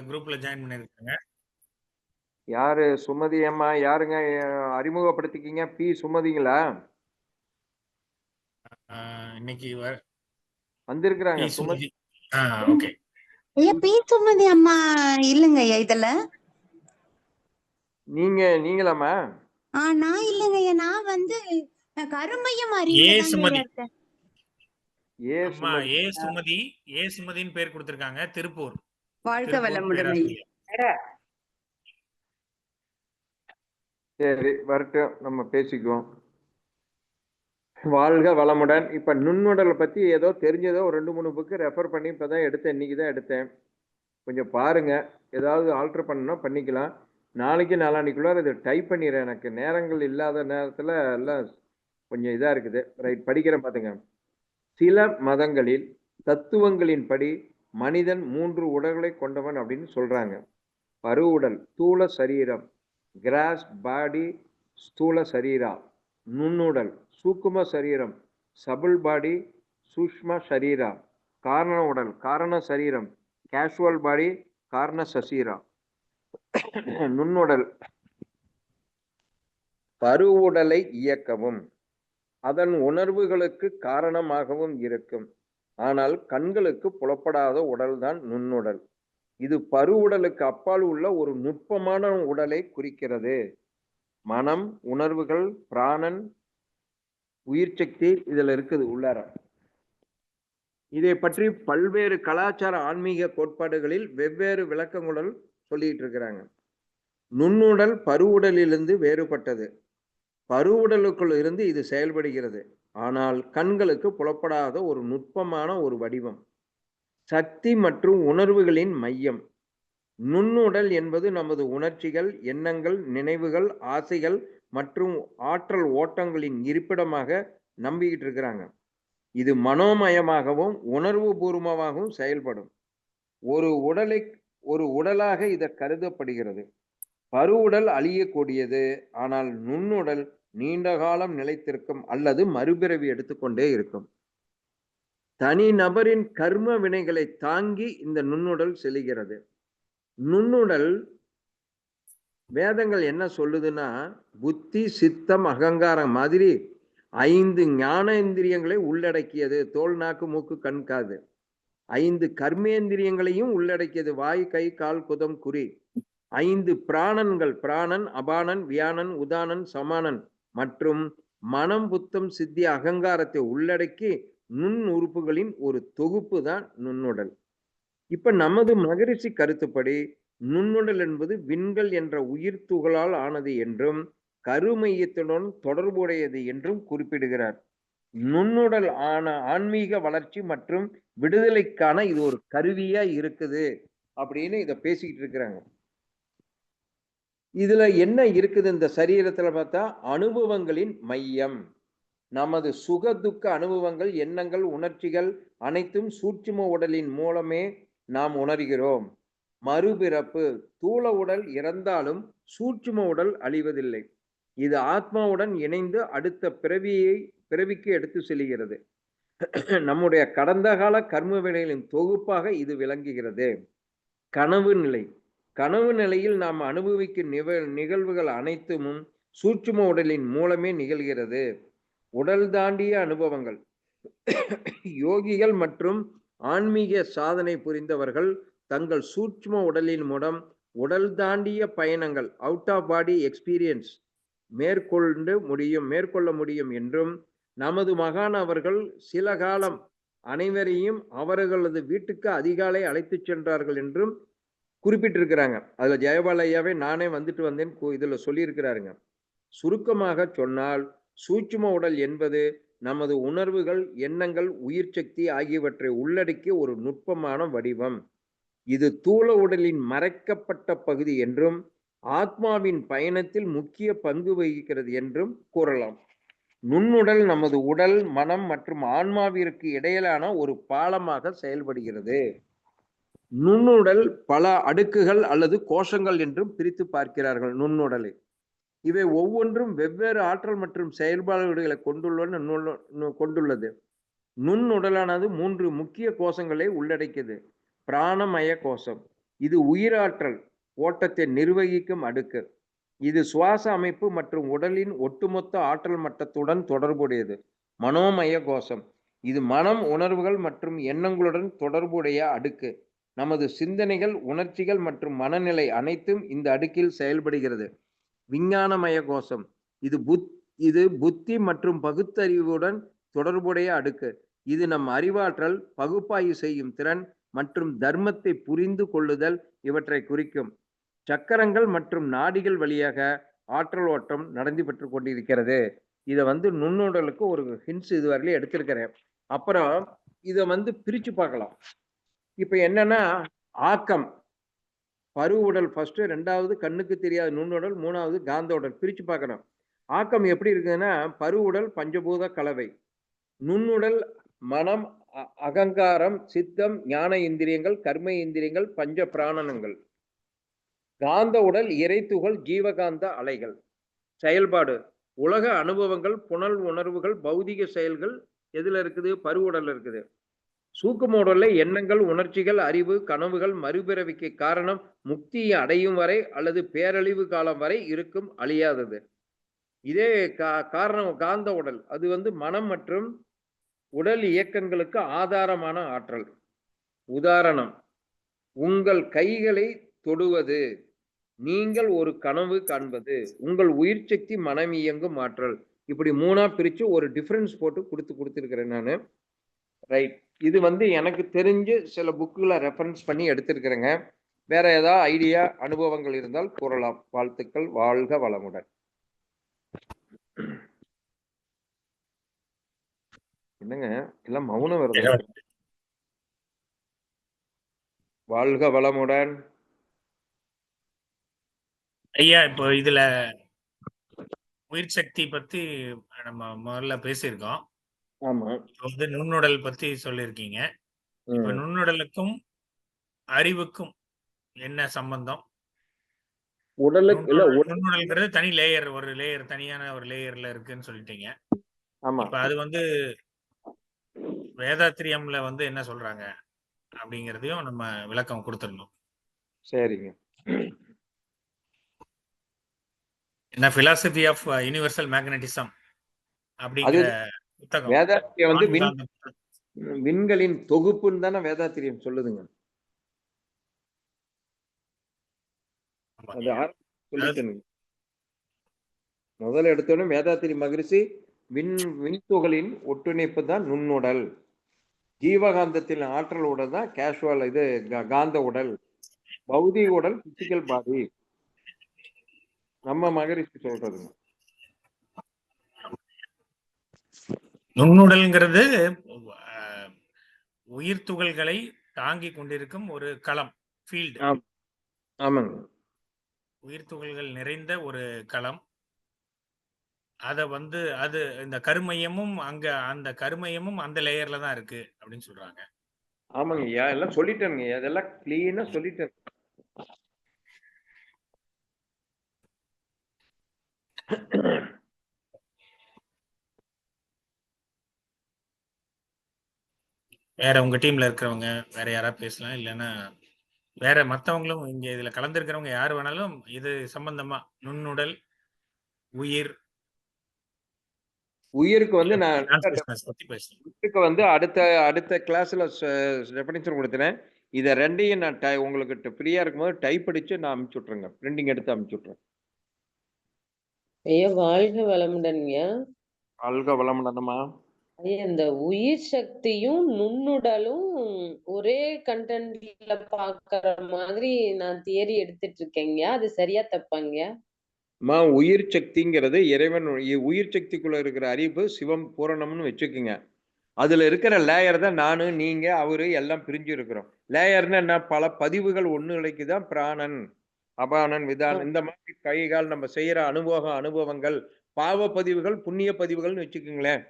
குரூப்ல ஜாயின் பண்ணிருக்காங்க. யாரு சுமதி அம்மா? யாருங்க? அறிமுகப்படுத்திக்கிங்க. பி சுமதிங்களா? இன்னைக்கு வந்திருக்கிறாங்க பி சுமதி. சுமதி. ஓகே. ஐயா பி சுமதி அம்மா இல்லங்க ஐயா இதுல. நீங்களாமா? நான் இல்லங்க ஐயா. நான் வந்து கருமையம் ஏ அறிஞர் சுமதி. இருக்கேன். அம்மா ஏ சுமதி. ஏ சுமதின்னு பேர் கொடுத்திருக்காங்க. திருப்பூர். வாழ்க வளமுடன். சரி வரட்டும், நம்ம பேசிக்குவோம். வாழ்க வளமுடன். இப்ப நுண்ணுடலை பத்தி ஏதோ தெரிஞ்சதோ ஒரு 2-3 புக்கு ரெஃபர் பண்ணி இப்பதான் எடுத்தேன். இன்னைக்குதான் எடுத்தேன். கொஞ்சம் பாருங்க. ஏதாவது ஆல்டர் பண்ணணும்னா பண்ணிக்கலாம். நாளைக்கு நாளான்னைக்குள்ளார இதை டைப் பண்ணிடுறேன். எனக்கு நேரங்கள் இல்லாத நேரத்துல எல்லாம் கொஞ்சம் இதா இருக்குது. ரைட், படிக்கிறேன் பாத்துங்க. சில மதங்களில் தத்துவங்களின்படி மனிதன் 3 உடல்களை கொண்டவன் அப்படின்னு சொல்றாங்க. பருவுடல், ஸ்தூல சரீரம், கிராஸ் பாடி, ஸ்தூல சரீரா. நுண்ணுடல், சூக்கும சரீரம், சபுல் பாடி, சூஷ்ம சரீரா. காரண உடல், காரண சரீரம், கேஷுவல் பாடி, காரண சசீரா. நுண்ணுடல் பருவுடலை இயக்கவும் அதன் உணர்வுகளுக்கு காரணமாகவும் இருக்கும். ஆனால் கண்களுக்கு புலப்படாத உடல்தான் நுண்ணுடல். இது பருவுடலுக்கு அப்பால் உள்ள ஒரு நுட்பமான உடலை குறிக்கிறது. மனம், உணர்வுகள், பிராணன், உயிர் சக்தி இதுல இருக்குது உள்ளார. இதை பற்றி பல்வேறு கலாச்சார ஆன்மீக கோட்பாடுகளில் வெவ்வேறு விளக்கங்களுடன் சொல்லிட்டு இருக்கிறாங்க. நுண்ணுடல் பருவுடலிலிருந்து வேறுபட்டது. பருவுடலுக்குள் இருந்து இது செயல்படுகிறது. ஆனால் கண்களுக்கு புலப்படாத ஒரு நுட்பமான ஒரு வடிவம். சக்தி மற்றும் உணர்வுகளின் மையம். நுண்ணுடல் என்பது நமது உணர்ச்சிகள், எண்ணங்கள், நினைவுகள், ஆசைகள் மற்றும் ஆற்றல் ஓட்டங்களின் இருப்பிடமாக நம்பிக்கிட்டு இருக்கிறாங்க. இது மனோமயமாகவும் உணர்வு பூர்வமாகவும் செயல்படும். ஒரு உடலாக இது கருதப்படுகிறது. பருவுடல் அழியக்கூடியது. ஆனால் நுண்ணுடல் நீண்ட காலம் நிலைத்திருக்கும் அல்லது மறுபிறவி எடுத்துக்கொண்டே இருக்கும். தனி நபரின் கர்ம வினைகளை தாங்கி இந்த நுண்ணுடல் செல்கிறது. நுண்ணுடல் வேதங்கள் என்ன சொல்லுதுன்னா, புத்தி, சித்தம், அகங்காரம் மாதிரி 5 ஞானேந்திரியங்களை உள்ளடக்கியது. தோல், நாக்கு, மூக்கு, கண், காது. 5 கர்மேந்திரியங்களையும் உள்ளடக்கியது. வாய், கை, கால், குதம், குறி. 5 பிராணன்கள், பிராணன், அபானன், வியானன், உதானன், சமானன் மற்றும் மனம், புத்தம், சித்தி, அகங்காரத்தை உள்ளடக்கி நுண் உறுப்புகளின் ஒரு தொகுப்பு தான் நுண்ணுடல். இப்ப நமது மகரிஷி கருத்துப்படி நுண்ணுடல் என்பது விண்கள் என்ற உயிர் துகளால் ஆனது என்றும் கருமையத்துடன் தொடர்புடையது என்றும் குறிப்பிடுகிறார். நுண்ணுடல் ஆன்மீக வளர்ச்சி மற்றும் விடுதலைக்கான இது ஒரு கருவியா இருக்குது அப்படின்னு இத பேசிக்கிட்டு இருக்கிறாங்க. இதுல என்ன இருக்குது இந்த சரீரத்துல பார்த்தா, அனுபவங்களின் மையம். நமது சுக துக்க அனுபவங்கள், எண்ணங்கள், உணர்ச்சிகள் அனைத்தும் சூட்சும உடலின் மூலமே நாம் உணர்கிறோம். மறுபிறப்பு, தூள உடல் இறந்தாலும் சூட்சும உடல் அழிவதில்லை. இது ஆத்மாவுடன் இணைந்து அடுத்த பிறவிக்கு எடுத்து செல்கிறது. நம்முடைய கடந்த கால கர்ம வினைகளின் தொகுப்பாக இது விளங்குகிறது. கனவு நிலை. கனவு நிலையில் நாம் அனுபவிக்கும் நிகழ்வுகள் அனைத்தும் சூட்சும உடலின் மூலமே நிகழ்கிறது. உடல் தாண்டிய அனுபவங்கள். யோகிகள் மற்றும் ஆன்மீக சாதனை புரிந்தவர்கள் தங்கள் சூட்சும உடலின் மூலம் உடல் தாண்டிய பயணங்கள், அவுட் ஆஃப் பாடி எக்ஸ்பீரியன்ஸ் மேற்கொள்ள முடியும் என்றும், நமது மகான் அவர்கள் சில காலம் அனைவரையும் அவர்களது வீட்டுக்கு அதிகாலை அழைத்து சென்றார்கள் என்றும் குறிப்பிட்டிருக்கிறாங்க. அதுல ஜெயபாலையாவே நானே வந்துட்டு வந்தேன் இதுல சொல்லியிருக்கிறாருங்க. சுருக்கமாக சொன்னால், சூட்சும உடல் என்பது நமது உணர்வுகள், எண்ணங்கள், உயிர் சக்தி ஆகியவற்றை உள்ளடக்கிய ஒரு நுட்பமான வடிவம். இது தூள உடலின் மறைக்கப்பட்ட பகுதி என்றும் ஆத்மாவின் பயணத்தில் முக்கிய பங்கு வகிக்கிறது என்றும் கூறலாம். நுண்ணுடல் நமது உடல், மனம் மற்றும் ஆன்மாவிற்கு இடையிலான ஒரு பாலமாக செயல்படுகிறது. நுண்ணுடல் பல அடுக்குகள் அல்லது கோஷங்கள் என்றும் பிரித்து பார்க்கிறார்கள் நுண்ணுடலை. இவை ஒவ்வொன்றும் வெவ்வேறு ஆற்றல் மற்றும் செயல்பாடுகளை கொண்டுள்ளது. நுண்ணுடலானது 3 முக்கிய கோஷங்களை உள்ளடக்கியது. பிராணமய கோஷம், இது உயிராற்றல் ஓட்டத்தை நிர்வகிக்கும் அடுக்கு. இது சுவாச அமைப்பு மற்றும் உடலின் ஒட்டுமொத்த ஆற்றல் மட்டத்துடன் தொடர்புடையது. மனோமய கோஷம் இது மனம், உணர்வுகள் மற்றும் எண்ணங்களுடன் தொடர்புடைய அடுக்கு. நமது சிந்தனைகள், உணர்ச்சிகள் மற்றும் மனநிலை அனைத்தும் இந்த அடுக்கில் செயல்படுகிறது. விஞ்ஞானமய கோஷம் இது புத்தி மற்றும் பகுத்தறிவுடன் தொடர்புடைய அடுக்கு. இது நம் அறிவாற்றல், பகுப்பாய்வு செய்யும் திறன் மற்றும் தர்மத்தை புரிந்து கொள்ளுதல் இவற்றை குறிக்கும். சக்கரங்கள் மற்றும் நாடிகள் வழியாக ஆற்றல் ஓட்டம் நடந்து பெற்று கொண்டிருக்கிறது. இதை நுண்ணுடலுக்கு ஒரு ஹிண்ட்ஸ் இதுவரையிலும் எடுத்திருக்கிறேன். அப்புறம் இதை பிரிச்சு பார்க்கலாம். இப்ப என்னன்னா, ஆக்கம் பருவுடல் ஃபர்ஸ்ட், ரெண்டாவது கண்ணுக்கு தெரியாத நுண்ணுடல், மூணாவது காந்த உடல். பிரிச்சு பார்க்கணும். ஆக்கம் எப்படி இருக்குதுன்னா, பருவுடல் பஞ்சபூத கலவை, நுண்ணுடல் மனம், அகங்காரம், சித்தம், ஞான இந்திரியங்கள், கர்ம இந்திரியங்கள், பஞ்ச பிராணனங்கள். காந்த உடல் இறைத்துகள், ஜீவகாந்த அலைகள். செயல்பாடு உலக அனுபவங்கள், புனல் உணர்வுகள், பௌதிக செயல்கள் எதுல இருக்குது? பருவுடல் இருக்குது. சூக்கும உடல்ல எண்ணங்கள், உணர்ச்சிகள், அறிவு, கனவுகள், மறுபிறவிக்கு காரணம், முக்தியை அடையும் வரை அல்லது பேரழிவு காலம் வரை இருக்கும், அழியாதது. இதே காரணம் காந்த உடல், அது மனம் மற்றும் உடல் இயக்கங்களுக்கு ஆதாரமான ஆற்றல். உதாரணம், உங்கள் கைகளை தொடுவது, நீங்கள் ஒரு கனவு காண்பது, உங்கள் உயிர் சக்தி மனம் இயங்கும் ஆற்றல். இப்படி மூணா பிரிச்சு ஒரு டிஃபரன்ஸ் போட்டு கொடுத்துருக்கிறேன் நான். ரைட். இது எனக்கு தெரிஞ்சு சில புக்குகளை ரெஃபரன்ஸ் பண்ணி எடுத்திருக்கிறேங்க. வேற ஏதாவது ஐடியா, அனுபவங்கள் இருந்தால் கூறலாம். வாழ்த்துக்கள். வாழ்க வளமுடன். என்னங்க எல்லாம் மௌனம் வருது? வாழ்க வளமுடன். ஐயா, இப்போ இதுல உயிர் சக்தி பத்தி நம்ம முதல்ல பேசியிருக்கோம். ஆமா. இப்போ நுண்ணுடல் பத்தி சொல்லியிருக்கீங்க. இப்ப நுண்ணுடலுக்கும் அறிவுக்கும் என்ன சம்பந்தம்? உடலுக்கு நுண்ணுடல்ங்கிறது தனி லேயர், ஒரு லேயர், தனியான ஒரு லேயர்ல இருக்குன்னு சொல்லிட்டீங்க. ஆமா. இப்ப அது வேதாத்திரியம்ல என்ன சொல்றாங்க அப்படிங்கிறதையும் நம்ம விளக்கம் கொடுத்துடணும். சரிங்க. என்ன பிலாசபி ஆஃப் யூனிவர்சல் மேக்னட்டிசம் அப்படிங்கிற புத்தகம். வேதாத்திரியம் விண்களின் தொகுப்புன்னு தானே வேதாத்திரியம் சொல்லுதுங்க. முதல்ல எடுத்தோடனே வேதாத்திரி மகரிஷி விண்துகளின் ஒட்டுணைப்பு தான் நுண்ணுடல். ஜீவகாந்தத்தின் ஆற்றல் உடல் தான் கேஷுவல், இது காந்த உடல். பௌதிக உடல் பிசிக்கல் பாடி. நம்ம மகரிஷி சொல்றதுங்க. நுண்ணுடல்ங்கிறது உயிர் துகள்களை தாங்கி கொண்டிருக்கும் ஒரு களம், ஃபீல்டு. ஆமாங்க. உயிர் துகள்கள் நிறைந்த ஒரு களம். அத அது இந்த கருமையமும் அந்த கருமையமும் அந்த லேயர்ல தான் இருக்கு அப்படின்னு சொல்றாங்க. ஆமாங்க ஐயா, எல்லாம் சொல்லிட்டேங்க. அதெல்லாம் கிளீனா சொல்லிட்டேன். வேற உங்க டீம்ல இருக்கிறவங்க வேற யாராவது பேசலாம், இல்லைன்னா வேற மத்தவங்களும் இங்க இதுல கலந்துருக்கிறவங்க யாரு வேணாலும் இது சம்பந்தமா நுண்ணுடல், உயிர், உயிருக்கு நான் அடுத்த கிளாஸ்ல டெஃபினிஷன் கொடுத்தேன். இத ரெண்டையும் நான் உங்களுக்கு ஃப்ரீயா இருக்கும்போது டைப் அடிச்சு நான் அனுப்பிச்சு விட்டுறேங்க. பிரிண்டிங் எடுத்து அனுப்பிச்சு விட்டுறேன். ஐயா வாழ்க வளமுடன்யா. வாழ்க வளமுடன்மா. ஐயா, இந்த உயிர் சக்தியும் நுண்ணுடலும் ஒரே கண்டென்ட்ல பாக்குற மாதிரி நான் தியரி எடுத்துட்டு இருக்கேங்க. அது சரியா தப்பாங்க? உயிர் சக்திங்கிறது இறைவன். உயிர் சக்திக்குள்ள இருக்கிற அறிவு சிவம் பூரணம்னு வச்சுக்குங்க. அதுல இருக்கிற லேயர் தான் நானு, நீங்க, அவரு எல்லாம் பிரிஞ்சு இருக்கிறோம். லேயர்னா என்ன? பல பதிவுகள் ஒண்ணுலைக்குதான் பிராணன், அபானன், விதானம். இந்த மாதிரி கைகால் நம்ம செய்யற அனுபவங்கள், பாவ பதிவுகள், புண்ணிய பதிவுகள்னு வச்சுக்கோங்களேன்.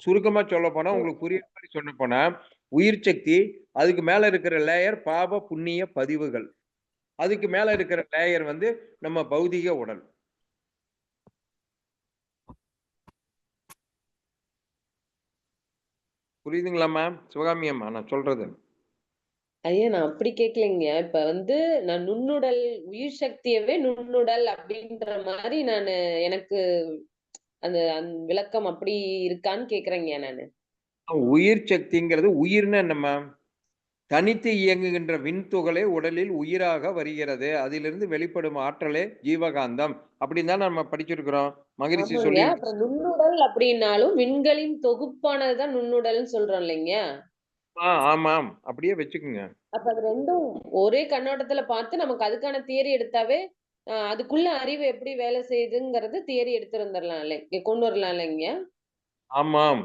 சுருக்கமா சொல்ல போனா, உங்களுக்கு புரிய மாதிரி சொல்ல போனா, உயிர் சக்தி, அதுக்கு மேல இருக்கிற லேயர் பாவ புண்ணிய பதிவுகள், அதுக்கு மேல இருக்கிற லேயர் நம்ம பௌதிக உடல். புரியுதுங்களாம்மா சிவகாமி அம்மா நான் சொல்றது? ஐயா நான் அப்படி கேட்கலைங்க. இப்ப வந்து நான் நுண்ணுடல், உயிர் சக்தியவே நுண்ணுடல் அப்படின்ற மாரி எனக்கு விளக்கம் அப்படி இருக்கான்னு கேக்குறேங்க நானு. உயிர் சக்திங்கிறது உயிர்னா என்னம்மா? தனித்து இயங்குகின்ற விண்துகளே உடலில் உயிராக வருகிறது. அதிலிருந்து வெளிப்படும் ஆற்றலே ஜீவகாந்தம். அப்படின்னு தான் நம்ம படிச்சிருக்கிறோம். மகரிஷி ஆமாங்க. சொல்லி அப்புறம் நுண்ணுடல் அப்படின்னாலும் விண்களின் தொகுப்பானது தான் நுண்ணுடல்ன்னு சொல்றோம் இல்லைங்க? ஆமாம். அப்படியே வச்சுக்குங்க. அப்ப அது 2ம் ஒரே கண்ணோட்டத்துல பார்த்து நமக்கு அதுக்கான தியரி எடுத்தாவே, அதுக்குள்ள அறிவு எப்படி வேலை செய்யுதுங்கிறது தியரி எடுத்துட்டு வந்துரலாம் கொண்டு வரலாம் இல்லைங்க? ஆமாம்.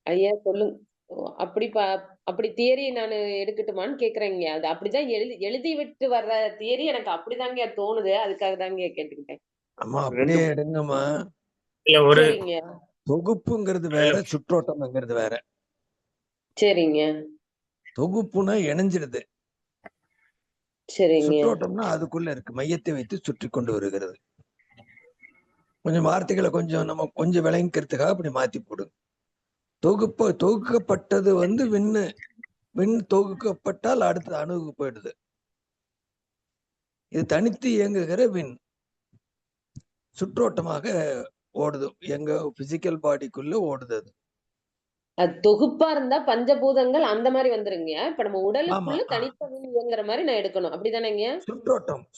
ஐயா சொல்லுங்க. ஓ! அப்படி தியரி எடுக்கட்டுமான்னு கேட்கிறேங்க. அது அப்படிதான் எழுதி விட்டு வர்ற தியரி எனக்கு அப்படிதாங்க தோணுது. அதுக்காக தாங்க கேட்டுக்கிட்டேன். அம்மா 2 அப்படியே எடுங்கம்மா. இல்ல ஒரு சரிங்க, தொகுப்புங்கிறது அதுல வேற, சுற்றோட்டம்ங்கிறது வேற. சரிங்க, தொகுப்புனா இணைஞ்சிடுது. சரிங்க. சுற்றோட்டம்னா அதுக்குள்ள இருக்கு. மையத்தை வைத்து சுற்றி கொண்டு வருகிறது. கொஞ்சம் வார்த்தைகளை நம்ம கொஞ்சம் விளங்கிக்கிறதுக்காக அப்படி மாத்தி போடுங்க. தொகுக்கப்பட்டது வந்து விண் தொகுக்கப்பட்டால் அடுத்தது அணுவுக்கு போயிடுது. இது தனித்து இயங்குகிற விண் சுற்றோட்டமாக ஓடுது. எங்க பிசிக்கல் பாடிக்குள்ள ஓடுது அது. அது தொகுப்பா இருந்தா பஞ்சபூதங்கள் அந்த மாரி வந்துருங்க. இப்ப நம்ம ஆமா. உடலுக்குள்ள தனித்த இயங்குற மாரி நான் எடுக்கணும். அப்படிதானேங்க?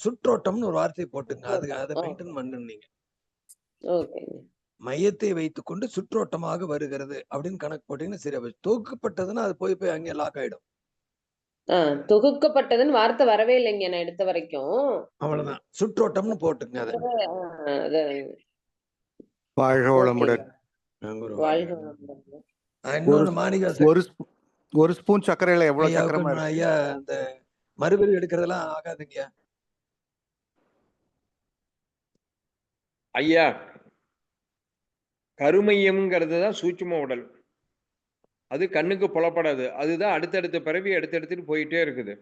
சுற்றோட்டம்னு ஒரு வார்த்தை போட்டுங்க. அதை ஓ! மெயின்டைன் பண்ணுங்க நீங்க. ஓகேங்க. மையத்தை வைத்துக்கொண்டு சுற்றோட்டமாக வருகிறது அப்படின்னு கணக்கு போட்டீங்கன்னா சரியா போச்சு. தொகுக்கப்பட்டதுன்னா அது போய் அங்கே லாக் ஆயிடும். ஆ தொகுக்கப்பட்டதுன்னு வார்த்தை வரவே இல்லைங்க நான் எடுத்த வரைக்கும். அவ்வளவுதான். சுற்றோட்டம்னு போட்டுங்க அதை. அது வாழ்க வளமுடன். வாழ்க வளமுடன். ஒரு இன்னொன்னு மாணிக்க ஒரு ஸ்பூ- ஒரு ஸ்பூன் சர்க்கரையில எவ்வளவு ஐயாவுக்கு சர்க்கரை இருக்கு? ஐயா அந்த மறுபடியும் எடுக்கிறதெல்லாம் ஆகாதுங்க. ஐயா, கருமையம்ங்கிறது தான் சூட்சும உடல். அது கண்ணுக்கு புலப்படாது. அதுதான் அடுத்தடுத்த பிறவி எடுத்துட்டு போயிட்டே இருக்குது.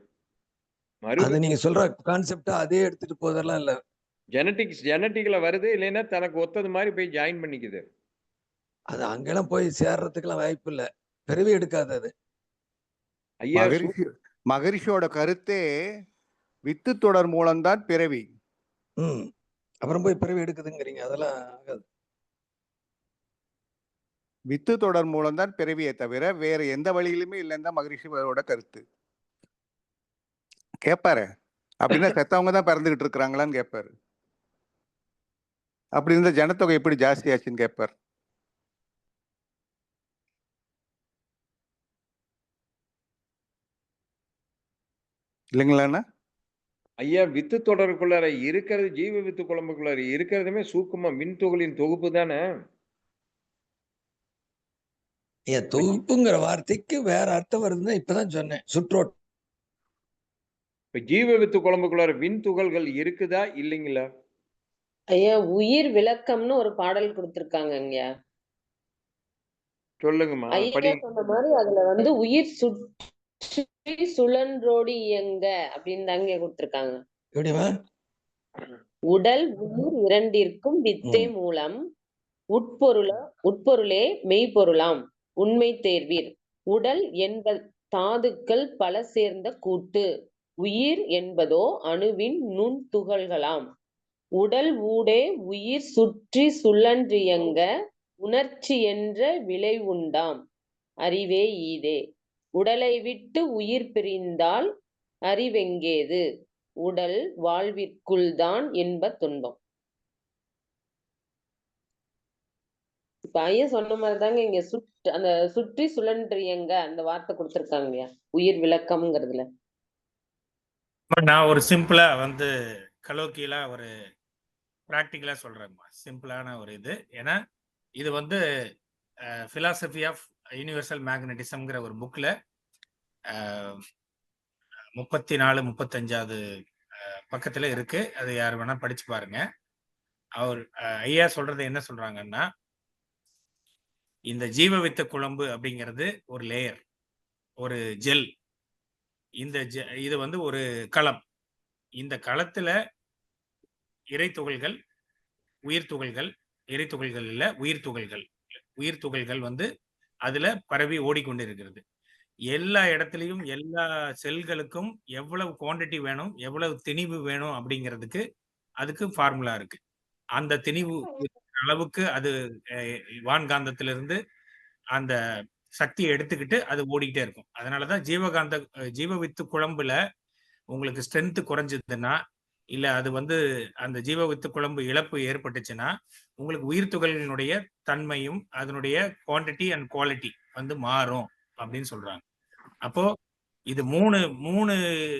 அது நீங்க சொல்ற கான்செப்டா அதே எடுத்துட்டு போதெல்லாம் இல்ல. ஜெனட்டிக்ல வருது. இல்லைன்னா தனக்கு ஒத்தது மாதிரி போய் ஜாயின் பண்ணிக்குது. அது அங்கெல்லாம் போய் சேர்றதுக்கெல்லாம் வாய்ப்பு இல்ல. பிறவி எடுக்காது அது. ஐயா, மகரிஷியோட கருத்தே வித்து தொடர் மூலம்தான் பிறவி. அப்புறம் போய் பிறவி எடுக்குதுங்கிறீங்க. அதெல்லாம் ஆகாது. வித்து தொடர் மூலம்தான் பிறவியை தவிர வேற எந்த வழியிலுமே இல்லைன்னு தான் மகரிஷியோட கருத்து. கேட்பாரு அப்படின்னா செத்தவங்க தான் பிறந்துகிட்டு இருக்கிறாங்களான்னு கேட்பாரு. அப்படி இருந்த ஜனத்தொகை எப்படி ஜாஸ்தி ஆச்சுன்னு கேட்பார். இல்லைங்களாண்ணா? ஐயா, வித்து தொடருக்குள்ளார இருக்கிறது, ஜீவ வித்து குழம்புக்குள்ளார இருக்கிறதுமே சூக்கும விண்துகளின் தொகுப்பு தானே. ஏன் தொகுப்புங்கிற வார்த்தைக்கு வேற அர்த்தம் வருதுன்னு இப்பதான் சொன்னேன். சுற்றோட்டம். இப்ப ஜீவ வித்து குழம்புக்குள்ளார விண் துகள்கள் இருக்குதா இல்லைங்களா? ஐயா உயிர் விளக்கம்னு ஒரு பாடல் குடுத்திருக்காங்கங்க. சொல்லுங்கம்மா. ஐயா சொன்ன மாரி அதுல வந்து உயிர் சுற்றி சுழன்றோடி இயங்க அப்படின்னு தாங்க குடுத்திருக்காங்க. எப்படிமா? உடல் உயிர் இரண்டிற்கும் வித்தை மூலம் உட்பொருளே மெய்ப்பொருளாம் உண்மை தேர்வீர். உடல் என்பது தாதுக்கள் பல சேர்ந்த கூட்டு. உயிர் என்பதோ அணுவின் நுண் துகள்களாம். உடல் ஊடே உயிர் சுற்றி சுழன்றியங்க உணர்ச்சி என்ற விளைவுண்டாம். அறிவே ஈதே. உடலை விட்டு உயிர் பிரிந்தால் அறிவெங்கேது. உடல் வாழ்விற்குள்தான் என்ப துன்பம். இப்ப ஐயா சொன்ன மாதிரிதாங்க இங்க அந்த சுற்றி சுழன்றியங்க அந்த வார்த்தை கொடுத்திருக்காங்க உயிர் விளக்கம்ங்கிறதுல. நான் ஒரு சிம்பிளா வந்து கலோக்கியலா ஒரு பிராக்டிக்கலா சொல்றேன்மா. சிம்பிளான ஒரு இது. ஏன்னா இது வந்து பிலாசபி ஆஃப் யூனிவர்சல் மேக்னட்டிசம்ங்கிற ஒரு புக்ல 34, 35வது பக்கத்துல இருக்கு. அது யார் வேணா படிச்சு பாருங்க. அவர் ஐயா சொல்றது என்ன சொல்றாங்கன்னா, இந்த ஜீவ வித்த குழம்பு அப்படிங்கிறது ஒரு லேயர், ஒரு ஜெல். இது வந்து ஒரு களம். இந்த களத்துல இறை துகள்கள், உயிர் துகள்கள், இறை துகள்கள் இல்ல, உயிர் துகள்கள் வந்து அதுல பரவி ஓடிக்கொண்டு இருக்கிறது. எல்லா இடத்துலயும் எல்லா செல்களுக்கும் எவ்வளவு குவாண்டிட்டி வேணும், எவ்வளவு திணிவு வேணும் அப்படிங்கிறதுக்கு அதுக்கு ஃபார்முலா இருக்கு. அந்த திணிவு அளவுக்கு அது வான்காந்தத்திலிருந்து அந்த சக்தியை எடுத்துக்கிட்டு அது ஓடிக்கிட்டே இருக்கும். அதனாலதான் ஜீவவித்து குழம்புல உங்களுக்கு ஸ்ட்ரென்த் குறைஞ்சதுன்னா, இல்ல அது அந்த ஜீவவித்து குழம்பு இழப்பு ஏற்பட்டுச்சுன்னா, உங்களுக்கு உயிர் துகள்களுடைய தன்மையும் அதனுடைய குவாண்டிட்டி அண்ட் குவாலிட்டி மாறும் அப்படின்னு சொல்றாங்க. அப்போ இது மூணு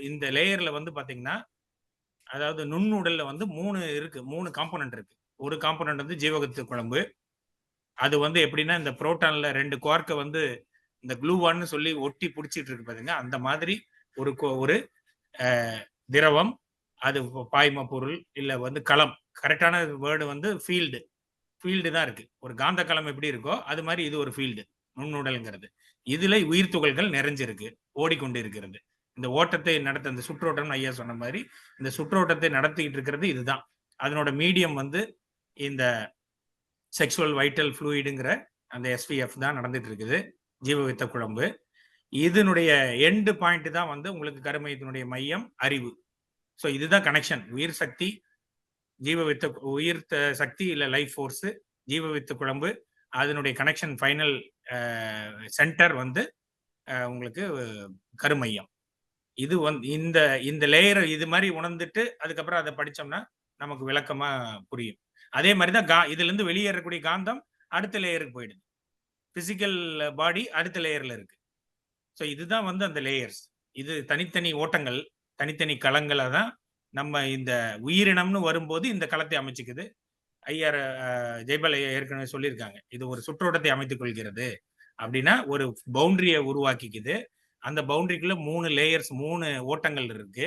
இந்த லேயர்ல பாத்தீங்கன்னா, அதாவது நுண்ணுடல்ல 3 இருக்கு. 3 காம்போனன்ட் இருக்கு. ஒரு காம்போனன்ட் ஜீவவித்து குழம்பு. அது எப்படின்னா இந்த புரோட்டான்ல 2 குவார்க்க இந்த குளூவான்னு சொல்லி ஒட்டி பிடிச்சிட்டு இருக்கு பாத்தீங்க. அந்த மாதிரி ஒரு திரவம், அது பாய்ம பொருள் இல்ல களம். கரெக்டான வேர்டு ஃபீல்டு தான் இருக்கு. ஒரு காந்த களம் எப்படி இருக்கோ அது மாதிரி இது ஒரு ஃபீல்டு நுண்ணுடல்ங்கிறது. இதுல உயிர் துகள்கள் நிறைஞ்சிருக்கு, ஓடிக்கொண்டு இருக்கிறது. இந்த ஓட்டத்தை நடத்த இந்த சுற்றோட்டம் ஐயா சொன்ன மாதிரி இந்த சுற்றோட்டத்தை நடத்திட்டு இருக்கிறது இதுதான். அதனோட மீடியம் இந்த செக்ஷுவல் வைட்டல் ஃப்ளூயிடுங்கிற அந்த SVF தான் நடந்துட்டு இருக்குது. ஜீவவித்த குழம்பு இதனுடைய எண்டு பாயிண்ட் தான் உங்களுக்கு கருமையத்தினுடைய மையம் அறிவு. ஸோ இதுதான் கனெக்ஷன். உயிர் சக்தி, உயிர் சக்தி இல்ல லைஃப் ஃபோர்ஸ், ஜீவவித்து குழம்பு, அதனுடைய கனெக்ஷன் ஃபைனல் சென்டர் உங்களுக்கு கருமையம். இது இந்த இந்த லேயர் இது மாதிரி உணர்ந்துட்டு அதுக்கப்புறம் அதை படிச்சோம்னா நமக்கு விளக்கமா புரியும். அதே மாதிரி தான் இதுல இருந்து வெளியேறக்கூடிய காந்தம் அடுத்த லேயருக்கு போயிடுது. பிசிக்கல் பாடி அடுத்த லேயர்ல இருக்கு. ஸோ இதுதான் அந்த லேயர்ஸ். இது தனித்தனி ஓட்டங்கள், தனித்தனி களங்களை தான் நம்ம இந்த உயிரினம்னு வரும்போது இந்த களத்தை அமைச்சுக்குது. ஐயா ஜெய்பால் ஐயா ஏற்கனவே சொல்லியிருக்காங்க, இது ஒரு சுற்றோட்டத்தை அமைத்துக் கொள்கிறது அப்படின்னா ஒரு பவுண்டரியை உருவாக்கிக்குது. அந்த பவுண்டரிக்குள்ள 3 லேயர்ஸ், 3 ஓட்டங்கள் இருக்கு.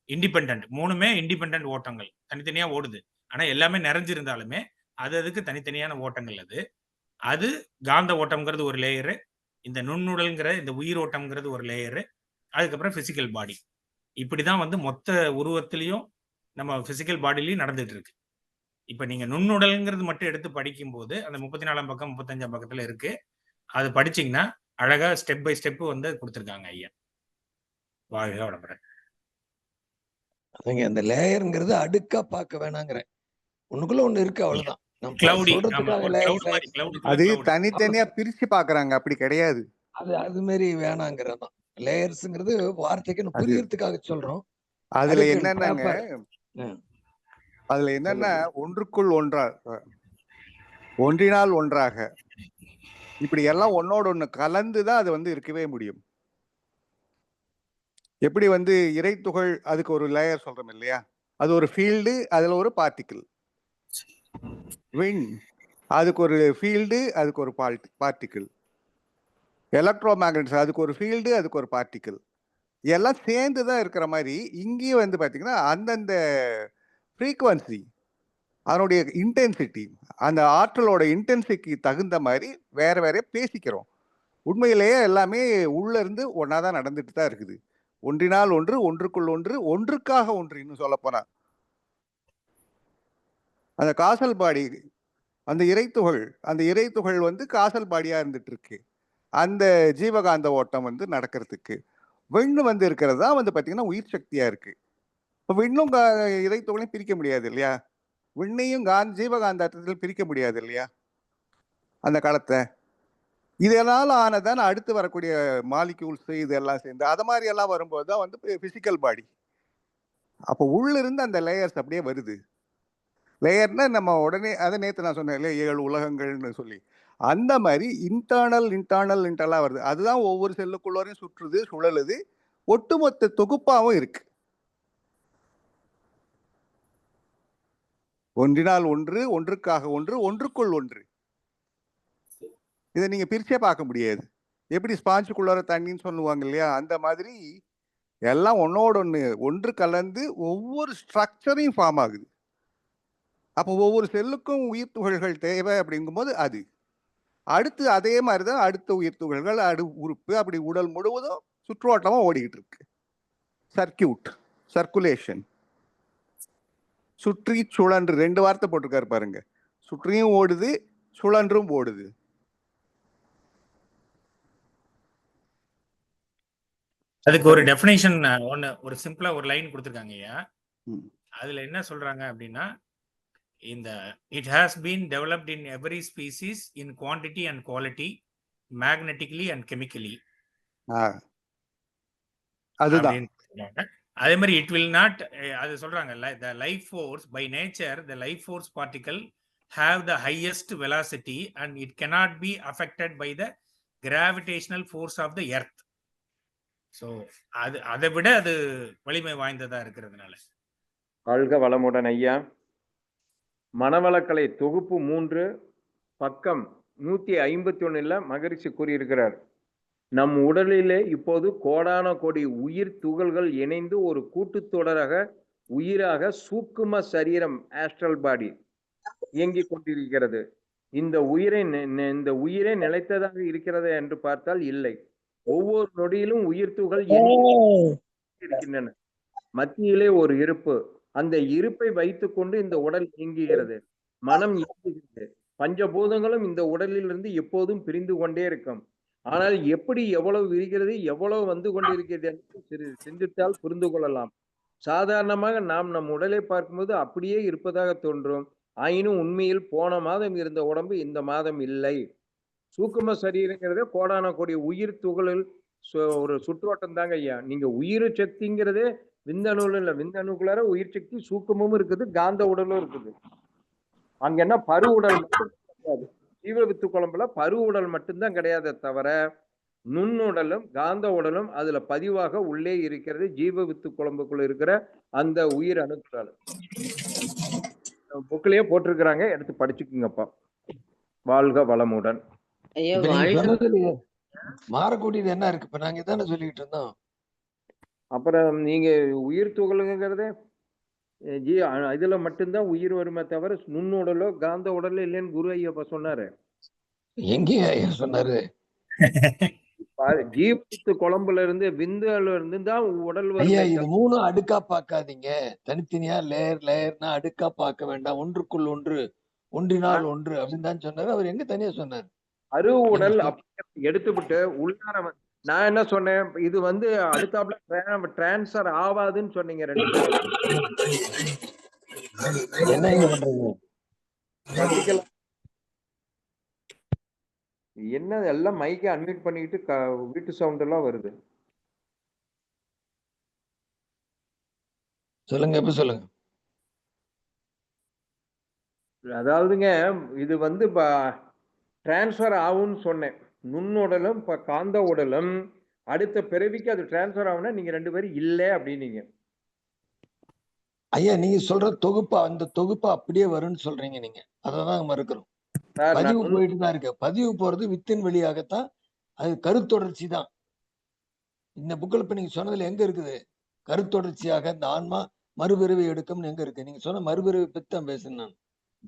இண்டிபெண்டன்ட், 3மே இண்டிபெண்டன்ட் ஓட்டங்கள், தனித்தனியா ஓடுது. ஆனா எல்லாமே நிறைஞ்சிருந்தாலுமே அதுக்கு தனித்தனியான ஓட்டங்கள். அது காந்த ஓட்டம்ங்கிறது ஒரு லேயரு, இந்த நுண்ணுடல்ங்கிற இந்த உயிர் ஓட்டம்ங்கிறது ஒரு லேயரு, அதுக்கப்புறம் பிசிக்கல் பாடி. இப்படிதான் மொத்த உருவத்திலையும் நம்ம பிசிக்கல் பாடிலையும் நடந்துட்டு இருக்கு. இப்ப நீங்க நுண்ணுடல்ங்கிறது மட்டும் எடுத்து படிக்கும் போது அந்த 34ஆம் பக்கம் 35ஆம் பக்கத்துல இருக்கு. அது படிச்சீங்கன்னா அழகா ஸ்டெப் பை ஸ்டெப் கொடுத்திருக்காங்க ஐயா. வாழ்க வளமுடன். அதுங்க அந்த லேயர்ங்கிறது அடுக்கா பார்க்க வேணாங்கிறேன். ஒண்ணுக்குள்ள ஒண்ணு இருக்கு, அவ்வளவுதான். நம்ம கிளவுடி, சொல்றதுக்காக அது தனித்தனியா பிரிச்சு பாக்குறாங்க, அப்படி கிடையாது. அது மாதிரி வேணாங்கிறதான். லேயர்ஸ்ங்கிறது வார்த்தைக்கு புரியறதுக்காக சொல்றோம். அதுல என்னன்னாங்க, அதுல என்னன்னா ஒன்றுக்குள் ஒன்றாக, ஒன்றினால் ஒன்றாக, இப்படி எல்லாம் ஒன்னோட ஒண்ணு கலந்துதான் அது இருக்கவே முடியும். எப்படி இறை துகள் அதுக்கு ஒரு லேயர் சொல்றோம் இல்லையா, அது ஒரு ஃபீல்டு, அதுல ஒரு பார்ட்டிக்கிள். விண் அதுக்கு ஒரு ஃபீல்டு, அதுக்கு ஒரு பார்ட்டிக்கிள். எலக்ட்ரோ மேக்னெட்டிக்ஸ் அதுக்கு ஒரு ஃபீல்டு, அதுக்கு ஒரு பார்ட்டிக்கிள். எல்லாம் சேர்ந்து தான் இருக்கிற மாதிரி இங்கேயும் பார்த்தீங்கன்னா அந்தந்த ஃப்ரீக்குவன்சி, அதனுடைய இன்டென்சிட்டி, அந்த ஆற்றலோட இன்டென்சிட்டிக்கு தகுந்த மாதிரி வேற வேற பேசிக்கிறோம். உண்மையிலேயே எல்லாமே உள்ள இருந்து ஒன்னா தான் நடந்துட்டு தான் இருக்குது. ஒன்றினால் ஒன்று, ஒன்றுக்குள் ஒன்று, ஒன்றுக்காக ஒன்று. இன்னும் சொல்ல போனா அந்த காசல் பாடி, அந்த இறைத்துகள் காசல் பாடியா இருந்துட்டு இருக்கு. அந்த ஜீவகாந்த ஓட்டம் நடக்கிறதுக்கு விண்ணு இருக்கிறது தான் பார்த்தீங்கன்னா உயிர் சக்தியா இருக்கு. இப்போ விண்ணும் இறைத்துகளையும் பிரிக்க முடியாது இல்லையா, விண்ணையும் ஜீவகாந்தத்தில் பிரிக்க முடியாது இல்லையா அந்த காலத்தை. இதனால ஆனதான் அடுத்து வரக்கூடிய மாலிக்யூல்ஸ் இதெல்லாம் சேர்ந்து அது மாதிரி எல்லாம் வரும்போது தான் பிசிக்கல் பாடி. அப்போ உள்ள இருந்து அந்த லேயர்ஸ் அப்படியே வருது. லேயர்னா நம்ம உடனே அதை நேற்று நான் சொன்னேன் இல்லையா, 7 உலகங்கள்னு சொல்லி, அந்த மாதிரி இன்டர்னலா வருது. அதுதான் ஒவ்வொரு செல்லுக்குள்ளரையும் சுற்றுது, சுழலுது, ஒட்டுமொத்த தொகுப்பாகவும் இருக்கு. ஒன்றினால் ஒன்று, ஒன்றுக்காக ஒன்று, ஒன்றுக்குள் ஒன்று. இதை நீங்க பிரிச்சே பார்க்க முடியாது. எப்படி ஸ்பாஞ்சுக்குள்ளார தண்ணின்னு சொல்லுவாங்க இல்லையா, அந்த மாதிரி எல்லாம் ஒன்னோட ஒன்று கலந்து ஒவ்வொரு ஸ்ட்ரக்சரையும் ஃபார்ம் ஆகுது. அப்போ ஒவ்வொரு செல்லுக்கும் உயிர் துகள்கள் தேவை. அப்படிங்கும்போது அது அடுத்து அதே மாதிரிதான் அடுத்த உயிர் துகள்கள், உறுப்பு, அப்படி உடல் முழுவதும் சுற்றுவட்டமா ஓடிக்கிட்டு இருக்கு. சர்க்குலேஷன், சுற்றி சுழன்று, 2 வார்த்தை போட்டிருக்காரு பாருங்க. சுற்றியும் ஓடுது, சுழன்றும் ஓடுது. அதுக்கு ஒரு டெஃபினேஷன் ஒன்னு ஒரு சிம்பிளா ஒரு லைன் கொடுத்துருக்காங்க ஐயா. ம். அதுல என்ன சொல்றாங்க அப்படின்னா, இந்த it has been developed in every species in quantity and quality, magnetically and chemically ah, அதுதான். அப்படின்னு சொல்றாங்க. அதே மாதிரி இட் வில் நாட், அது சொல்றாங்கல்ல, the life force by nature, the life force particle have the highest velocity and it cannot be affected by the gravitational force of the earth. So அதை விட அது வலிமை வாய்ந்ததா இருக்கிறதுனால. வாழ்க வளமுடன் ஐயா. மனவளக்கலை தொகுப்பு 3 பக்கம் 151 மகரிஷி கூறியிருக்கிறார், நம் உடலிலே இப்போது கோடான கோடி உயிர் துகள்கள் இணைந்து ஒரு கூட்டுத்தொடராக உயிராக சூக்கும சரீரம் ஆஸ்ட்ரல் பாடி இயங்கிக் கொண்டிருக்கிறது. இந்த உயிரே நிலைத்ததாக இருக்கிறது என்று பார்த்தால் இல்லை. ஒவ்வொரு நொடியிலும் உயிர் துகள் இருக்கின்றன. மத்தியிலே ஒரு இருப்பு, அந்த இருப்பை வைத்துக்கொண்டு இந்த உடல் இயங்குகிறது, மனம் இயங்குகிறது. பஞ்சபூதங்களும் இந்த உடலிலிருந்து எப்போதும் பிரிந்து கொண்டே இருக்கும். ஆனால் எப்படி எவ்வளவு விரிகிறது, எவ்வளவு வந்து கொண்டிருக்கிறது என்று சிந்தித்தால் புரிந்து கொள்ளலாம். சாதாரணமாக நாம் நம் உடலை பார்க்கும்போது அப்படியே இருப்பதாக தோன்றும். ஆயினும் உண்மையில் போன மாதம் இருந்த உடம்பு இந்த மாதம் இல்லை. சூக்கும சரீரங்கிறதே கோடான கோடி உயிர் துகளில் ஒரு சுற்றுவட்டம் தாங்க ஐயா. நீங்க உயிர் சக்திங்கிறதே விந்தணுல இல்ல, விந்தணுக்குள்ளார உயிர் சக்தி சூக்கமும் இருக்குது, காந்த உடலும் இருக்குது. அங்க என்ன பரு உடல் மட்டும் கிடையாது, ஜீவ வித்து குழம்புல பரு உடல் மட்டும்தான் கிடையாதே தவிர நுண்ணுடலும் காந்த உடலும் அதுல பதிவாக உள்ளே இருக்கிறது. ஜீவ வித்து குழம்புக்குள்ள இருக்கிற அந்த உயிர் அணுக்கள் புக்கிலேயே போட்டிருக்கிறாங்க, எடுத்து படிச்சுக்குங்கப்பா. வாழ்க வளமுடன். ஐயா இப்ப நீங்க வாழ்க சொன்னதுலயே மாறக்கூடியது என்ன இருக்கு? இப்ப நாங்க தானே சொல்லிட்டு இருந்தோம். அப்புறம் நீங்க உயிர் துகள்ங்கிறதே இதுல மட்டும்தான் உயிர் வருமே தவிர நுண்ணுடலோ காந்த உடலோ இல்லைன்னு குரு ஐயப்பா சொன்னாரு. எங்கேயா ஐயா சொன்னாரு? ஜீவத்து குழம்புல இருந்து விந்துல இருந்து தான் உடல் ஐயா, வருமே இது தவிர 3 அடுக்கா பார்க்காதீங்க. தனித்தனியா லேயர்னா அடுக்கா பார்க்க வேண்டாம். ஒன்றுக்குள் ஒன்று, ஒன்றினால் ஒன்று அப்படின்னு தான் சொன்னாரு. அவர் எங்க தனியா சொன்னாரு? அரு உடல் எடுத்துவிட்டு உள்ளார நான் என்ன சொன்னேன், இது வந்து அடுத்தாப்புல டிரான்ஸ்ஃபர் ஆவாதுன்னு சொன்னீங்க ரெண்டு பேரும். என்ன இங்க பண்றீங்க? கத்திக்கலாம். என்ன எல்லாம் மைக்கை அன்மியூட் பண்ணிக்கிட்டு வீட்டு சவுண்ட் எல்லாம் வருது. சொல்லுங்க, எப்ப சொல்லுங்க. அதாவதுங்க இது வந்து டிரான்ஸ்ஃபர் ஆகும்னு சொன்னேன். நுண்ணுடலும் காந்த உடலும் அடுத்த பிறவிக்கு அது டிரான்ஸ்ஃபர் ஆகும்னா நீங்க ரெண்டு பேரும் இல்லை அப்படின்னீங்க. ஐயா, நீங்க சொல்ற தொகுப்பா, அந்த தொகுப்பா அப்படியே வரும்னு சொல்றீங்க நீங்க. அததான் மறுக்கிறோம். பதிவு போயிட்டு தான் இருக்கு. பதிவு போறது வித்தின் வழியாகத்தான், அது கருத்தொடர்ச்சி தான். இந்த புக்கில் இப்ப நீங்க சொன்னதுல எங்க இருக்குது கருத்தொடர்ச்சியாக இந்த ஆன்மா மறுபிறவி எடுக்கும்னு எங்க இருக்கு? நீங்க சொன்ன மறுபிறவி பத்தி தான் பேசுறேன் நான்.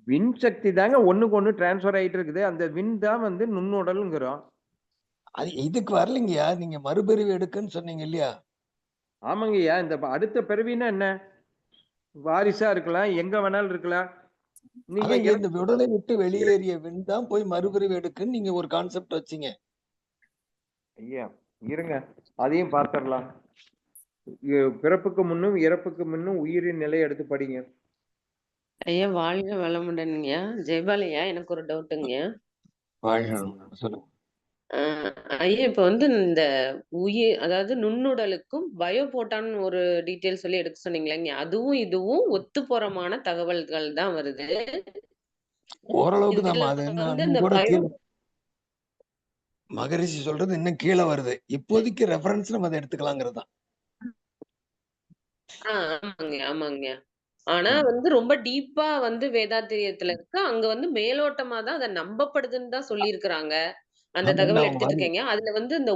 வின் சக்தி தாங்க ஒண்ணுக்கு ஒண்ணு டிரான்ஸ்ஃபர் ஆயிட்டு இருக்குது. அந்த வின் தான் வந்து நுண்ணுடல்ங்கிறோம். அது இதுக்கு வரலைங்கய்யா. நீங்க மறுபிறவி எடுக்குன்னு சொன்னீங்க இல்லையா? ஆமாங்கய்யா. இந்த அடுத்த பிறவின்னா என்ன, வாரிசா இருக்கலாம், எங்க வேணாலும் இருக்கலாம். நீங்க இந்த உடலை விட்டு வெளியேறிய வின் தான் போய் மறுபிறவி எடுக்குன்னு நீங்க ஒரு கான்செப்ட் வச்சீங்க. ஐயா இருங்க, அதையும் பார்த்துடலாம். பிறப்புக்கு முன்னும் இறப்புக்கு முன்னும் உயிரின் நிலை எடுத்து படிங்க. ஐயா வாழ்க வளமுடன்யா. ஜெயபாலையா, எனக்கு ஒரு டவுட்டுங்க. சொல்லுங்க ஐயா, இப்ப வந்து இந்த உயிர், அதாவது நுண்ணுடலுக்கும் பயோபோட்டான் ஒரு டீட்டெயில் சொல்லி எடுக்க சொன்னீங்களேங்க, அதுவும் இதுவும் ஒத்துப்போறமான தகவல்கள் தான் வருது. ஓரளவுக்கு இதுல தான். அது வந்து இன்னும் இந்த கூட கீழே மகரிஷி சொல்றது இன்னும் கீழே வருது. இப்போதைக்கு ரெஃபரன்ஸ் நம்ம அதை எடுத்துக்கலாங்கிறது தான். ஆமாங்க. ஆனா வந்து ரொம்ப டீப்பா வந்து வேதாத்திரியத்துல இருக்கு. அங்க வந்து மேலோட்டமா தான் அதை நம்பப்படுதுன்னு தான் சொல்லி இருக்கிறாங்க. அந்த தகவல் எடுத்துட்டு இருக்கீங்க. அதுல வந்து இந்த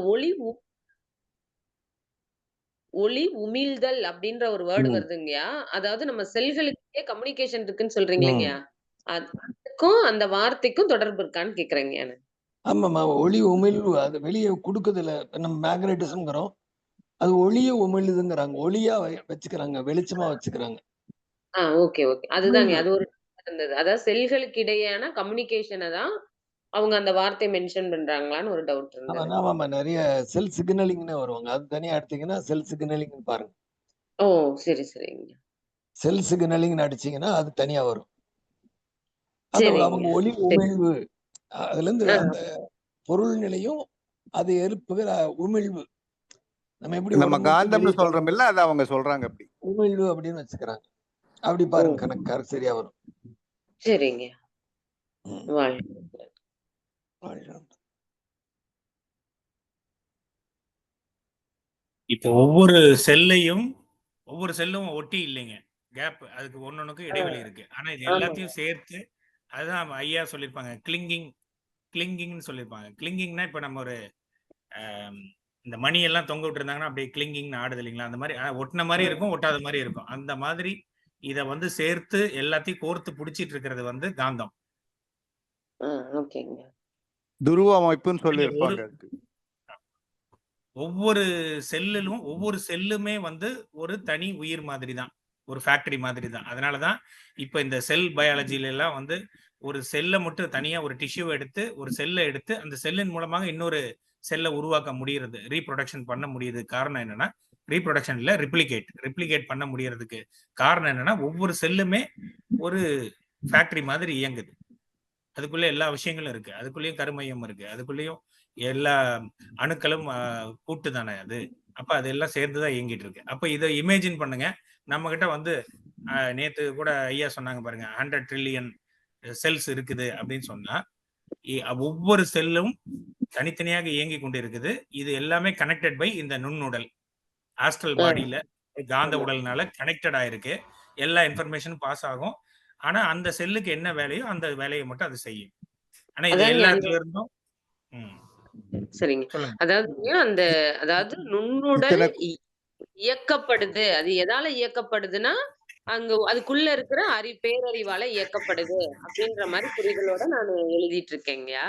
ஒளி உமிழ்தல் அப்படின்ற ஒரு வேர்டு வருதுங்கய்யா. அதாவது நம்ம செல்களுக்கே கம்யூனிகேஷன் இருக்குன்னு சொல்றீங்க இல்லைங்கய்யா, அதுக்கும் அந்த வார்த்தைக்கும் தொடர்பு இருக்கான்னு கேக்குறேங்க. ஆமாமா, ஒளி உமிழ்வு அது வெளியே கொடுக்குதுல. நம்ம மேக்னட்டிசம்ங்கிறோம், அது ஒளிய உமிழுதுங்கிறாங்க. ஒளியா வச்சுக்கிறாங்க, வெளிச்சமா வச்சுக்கிறாங்க. ஓகே. அதுதாங்க. அது ஒரு இருந்தது. அதாவது செல்களுக்கு இடையேயான கம்யூனிகேஷனை தான் அவங்க அந்த வார்த்தை மென்ஷன் பண்றாங்களான்னு ஒரு டவுட் ஆமா இருந்தது. ஆமாமா நிறைய செல் சிக்னலிங்னு வருவாங்க. அது தனியா எடுத்தீங்கன்னா செல் சிக்னலிங் பாருங்க. ஓ! சரி, சரிங்க. செல் சிக்னலிங் அடிச்சீங்கன்னா அது தனியா வரும். அந்த சரிங்க. அவங்க ஒலி சரி. உமிழ்வு அதுல இருந்து ஆ. அந்த பொருள் நிலையும் அது எழுப்புகிற உமிழ்வு நம்ம எப்படி நம்ம உடம்பு விட்டு காந்தம்னு வெளியே சொல்றோம்ல, அது அவங்க சொல்றாங்க அப்படி. உமிழ்வு அப்படின்னு வச்சுக்கிறாங்க. அப்படி ஓ! பாருங்க கணக்கு சரியா வரும். சரிங்க. ம். வாழ்க. வாழ்க. இப்போ ஒவ்வொரு செல்லும் ஒட்டி இல்லைங்க. கேப் அதுக்கு ஒன்னொன்னுக்கும் இடைவெளி இருக்கு. ஆனா இது ஆமாங்க. எல்லாத்தையும் சேர்த்து அதுதான் ஐயா சொல்லியிருப்பாங்க. கிளிங்கிங்ன்னு சொல்லியிருப்பாங்க. கிளிங்கிங்னா இப்ப நம்ம ஒரு இந்த மணி எல்லாம் தொங்க விட்டுருந்தாங்கன்னா அப்படியே கிளிங்கிங்னு ஆடுது இல்லைங்களா? அந்த மாதிரி ஒட்டின மாதிரி இருக்கும், ஒட்டாத மாதிரி இருக்கும். அந்த மாதிரி இதை வந்து சேர்த்து எல்லாத்தையும் கோர்த்து பிடிச்சிட்டு இருக்கிறது வந்து காந்தம். ஓகேங்க. துருவ அமைப்புன்னு சொல்லி இதுல இருப்பாங்க. ஒவ்வொரு செல்லுமே வந்து ஒரு தனி உயிர் மாதிரி தான், ஒரு ஃபேக்டரி மாதிரி தான். அதனாலதான் இப்ப இந்த செல் பயாலஜில எல்லாம் வந்து ஒரு செல்லை மட்டும் தனியா ஒரு டிஷ்யூ எடுத்து ஒரு செல்லை எடுத்து அந்த செல்லின் மூலமாக இன்னொரு செல்லை உருவாக்க முடியறது, ரீப்ரொடக்ஷன் பண்ண முடியுது. காரணம் என்னன்னா ரீப்ரொடக்ஷன் இல்ல, ரிப்ளிகேட் பண்ண முடியறதுக்கு காரணம் என்னன்னா ஒவ்வொரு செல்லுமே ஒரு ஃபேக்டரி மாதிரி இயங்குது. அதுக்குள்ள எல்லா விஷயங்களும் இருக்கு. அதுக்குள்ளேயும் கருமையம் இருக்கு. அதுக்குள்ளேயும் எல்லா அணுக்களும் கூட்டு தானே அது. அப்ப அதெல்லாம் சேர்ந்துதான் இயங்கிட்டு இருக்கு. அப்ப இதை இமேஜின் பண்ணுங்க. நம்ம கிட்ட வந்து நேத்து கூட ஐயா சொன்னாங்க பாருங்க, 100 ட்ரில்லியன் செல்ஸ் இருக்குது அப்படின்னு சொன்னா ஒவ்வொரு செல்லும் தனித்தனியாக இயங்கி கொண்டு இருக்குது. இது எல்லாமே கனெக்டட் பை இந்த நுண்ணுடல் ஆஸ்ட்ரல் பாடியில காந்த உடல்னால கனெக்டட் ஆயிருக்கு. எல்லா இன்ஃபர்மேஷன் பாஸ் ஆகும். ஆனா அந்த செல்லுக்கு என்ன வேலையோ அந்த வேலையை மட்டும் அது செய்யும். ஆனா இது அதாங்க எல்லா அந்த இடத்துல இருந்தும் சரிங்க. சொல்லுங்க. அதாவது நுண்ணுடல் இத்தனை இயக்கப்படுது. அது எதால இயக்கப்படுதுன்னா, அங்க அதுக்குள்ள இருக்கிற பேரறிவால இயக்கப்படுது அப்படின்ற மாதிரி புரிதலோட நான் எழுதிட்டு இருக்கேங்கய்யா.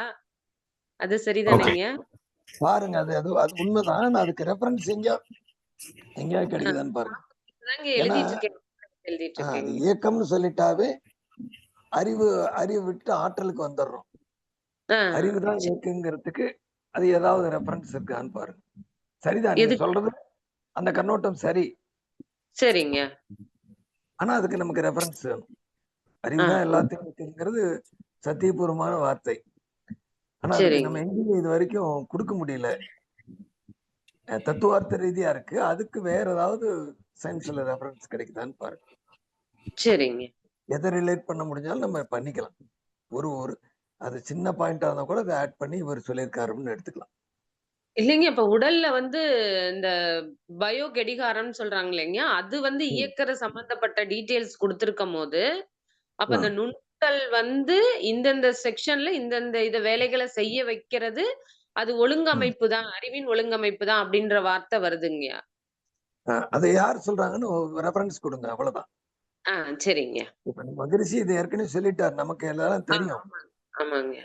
அது ஓகே. சரிதானேங்க? பாருங்க அது அது அது உண்மைதான். ஆனா அதுக்கு ரெஃபரன்ஸ் எங்கேயாவது கிடைக்குதான்னு பாருங்க. அதாங்க ஏன்னா எழுதிட்டு அது இருக்கேங்க. இயக்கம்னு சொல்லிட்டாவே அறிவு விட்டு ஆற்றலுக்கு வந்துடுறோம். ஆ. அறிவு தான் இயக்குங்கிறதுக்கு அது ஏதாவது ரெஃபரன்ஸ் இருக்கான்னு பாருங்க. சரிதான் நீங்க எதுக்கு? சொல்றது, அந்த கண்ணோட்டம் சரி. சரிங்க. ஆனா அதுக்கு நமக்கு ரெஃபரன்ஸ் வேணும். அறிவு தான் எல்லாத்தையும் இருக்குங்கிறது சத்தியபூர்வமான வார்த்தை. ஆனா அதுக்கு நம்ம சரிங்க. எங்கேயும் இது வரைக்கும் கொடுக்க முடியல. தத்துவார்த்த ரீதியா இருக்கு. அதுக்கு வேற ஏதாவது சயின்ஸ்ல ரெஃபரன்ஸ் கிடைக்குதான்னு பாருங்க. சரிங்க. எதை ரிலேட் பண்ண முடிஞ்சாலும் நம்ம பண்ணிக்கலாம். ஒரு அது சின்ன பாயிண்டா இருந்தா கூட அதை ஆட் பண்ணி இவர் சொல்லியிருக்காருன்னு எடுத்துக்கலாம். இல்லைங்க. இப்ப உடல்ல வந்து இந்த பயோ கடிகாரம்னு சொல்றாங்க இல்லைங்க. அது வந்து இயக்கற சம்பந்தப்பட்ட டீட்டெயில்ஸ் குடுத்திருக்கும்போது, அப்ப அந்த நுண்ணுடல் வந்து இந்தந்த செக்ஷன்ல இத வேலைகள செய்ய வைக்கிறது, அது ஒழுங்கமைப்பு தான். அறிவின் ஒழுங்கமைப்பு தான் அப்படின்ற வார்த்தை வருதுங்கய்யா. அதை யார் சொல்றாங்கன்னு ரெஃபரன்ஸ் கொடுங்க, அவ்வளவுதான். சரிங்க. இப்ப மகரிஷி இது ஏற்கனவே சொல்லிட்டார், நமக்கு எல்லாம் தெரியும். ஆமாங்க.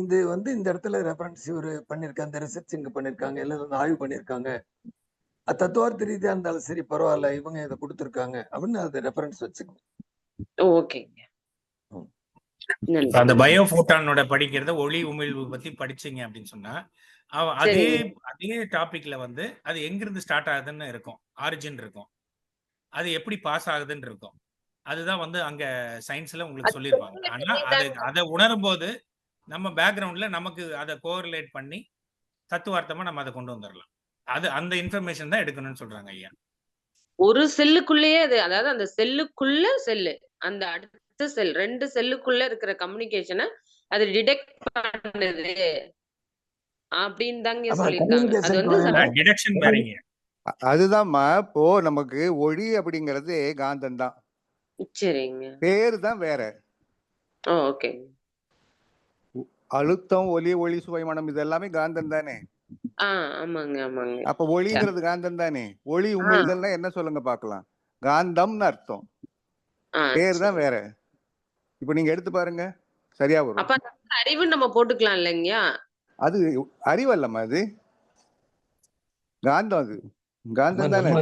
இது வந்து இந்த இடத்துல ரெஃபரன்ஸ் இவரு பண்ணிருக்காங்க, இந்த ரிசர்ச் இங்க பண்ணிருக்காங்க, எல்லாம் ஆய்வு பண்ணிருக்காங்க. தத்துவார்த்த ரீதியா இருந்தாலும் சரி பரவாயில்ல, இவங்க இதை கொடுத்திருக்காங்க அப்படின்னு அதை ரெஃபரன்ஸ் வச்சுக்கணும். ஓகேங்க. அந்த பயோ போட்டானோட படிக்கிறத ஒளி உமிழ்வு பத்தி படிச்சீங்க அப்படின்னு சொன்னா அதே டாபிக்ல வந்து அது எங்கிருந்து ஸ்டார்ட் ஆகுதுன்னு இருக்கும், ஆரிஜின் இருக்கும், அது எப்படி பாஸ் ஆகுதுன்னு இருக்கும். அதுதான் வந்து அங்க சயின்ஸ்ல உங்களுக்கு சொல்லியிருப்பாங்க. ஆனா அதை உணரும் போது நம்ம பேக்ரவுண்ட்ல நமக்கு அதை கோரிலேட் பண்ணி தத்துவார்த்தமா நம்ம அதை கொண்டு வந்துடலாம். அந்த இன்ஃபர்மேஷன் தான் எடுக்கணும்னு சொல்றாங்க ஐயா. ஒரு செல்லுக்குள்ளேயே அதாவது அந்த செல்லுக்குள்ள செல்லு, அந்த அடுத்த செல் 2 செல்லுக்குள்ள இருக்கிற கம்யூனிகேஷனை அது டிடெக்ட் பண்ணுது அப்படின்னு தாங்க சொல்லியிருக்காங்க. அது வந்து டிடெக்ஷன் வேறீங்க. அதுதான்மா இப்போ நமக்கு ஒளி அப்படிங்கிறது காந்தம் தான். சரிங்க. பேரு தான் வேற. ஓகே. அழுத்தம், ஒலி, சுவை, மனம் இது எல்லாமே காந்தம் தானே. ஆமாங்க ஆமாங்க. அப்ப ஒளிங்கிறது காந்தம் தானே. ஒளி உமிழ்தல்னா என்ன சொல்லுங்க பாக்கலாம். காந்தம்னு அர்த்தம், பேர் தான் வேற. இப்ப நீங்க எடுத்து பாருங்க, சரியா வரும். அப்ப அறிவு நம்ம போட்டுக்கலாம் இல்லைங்க. அது அறிவல்லம்மா, அது காந்தம். அது காந்தம் தானே.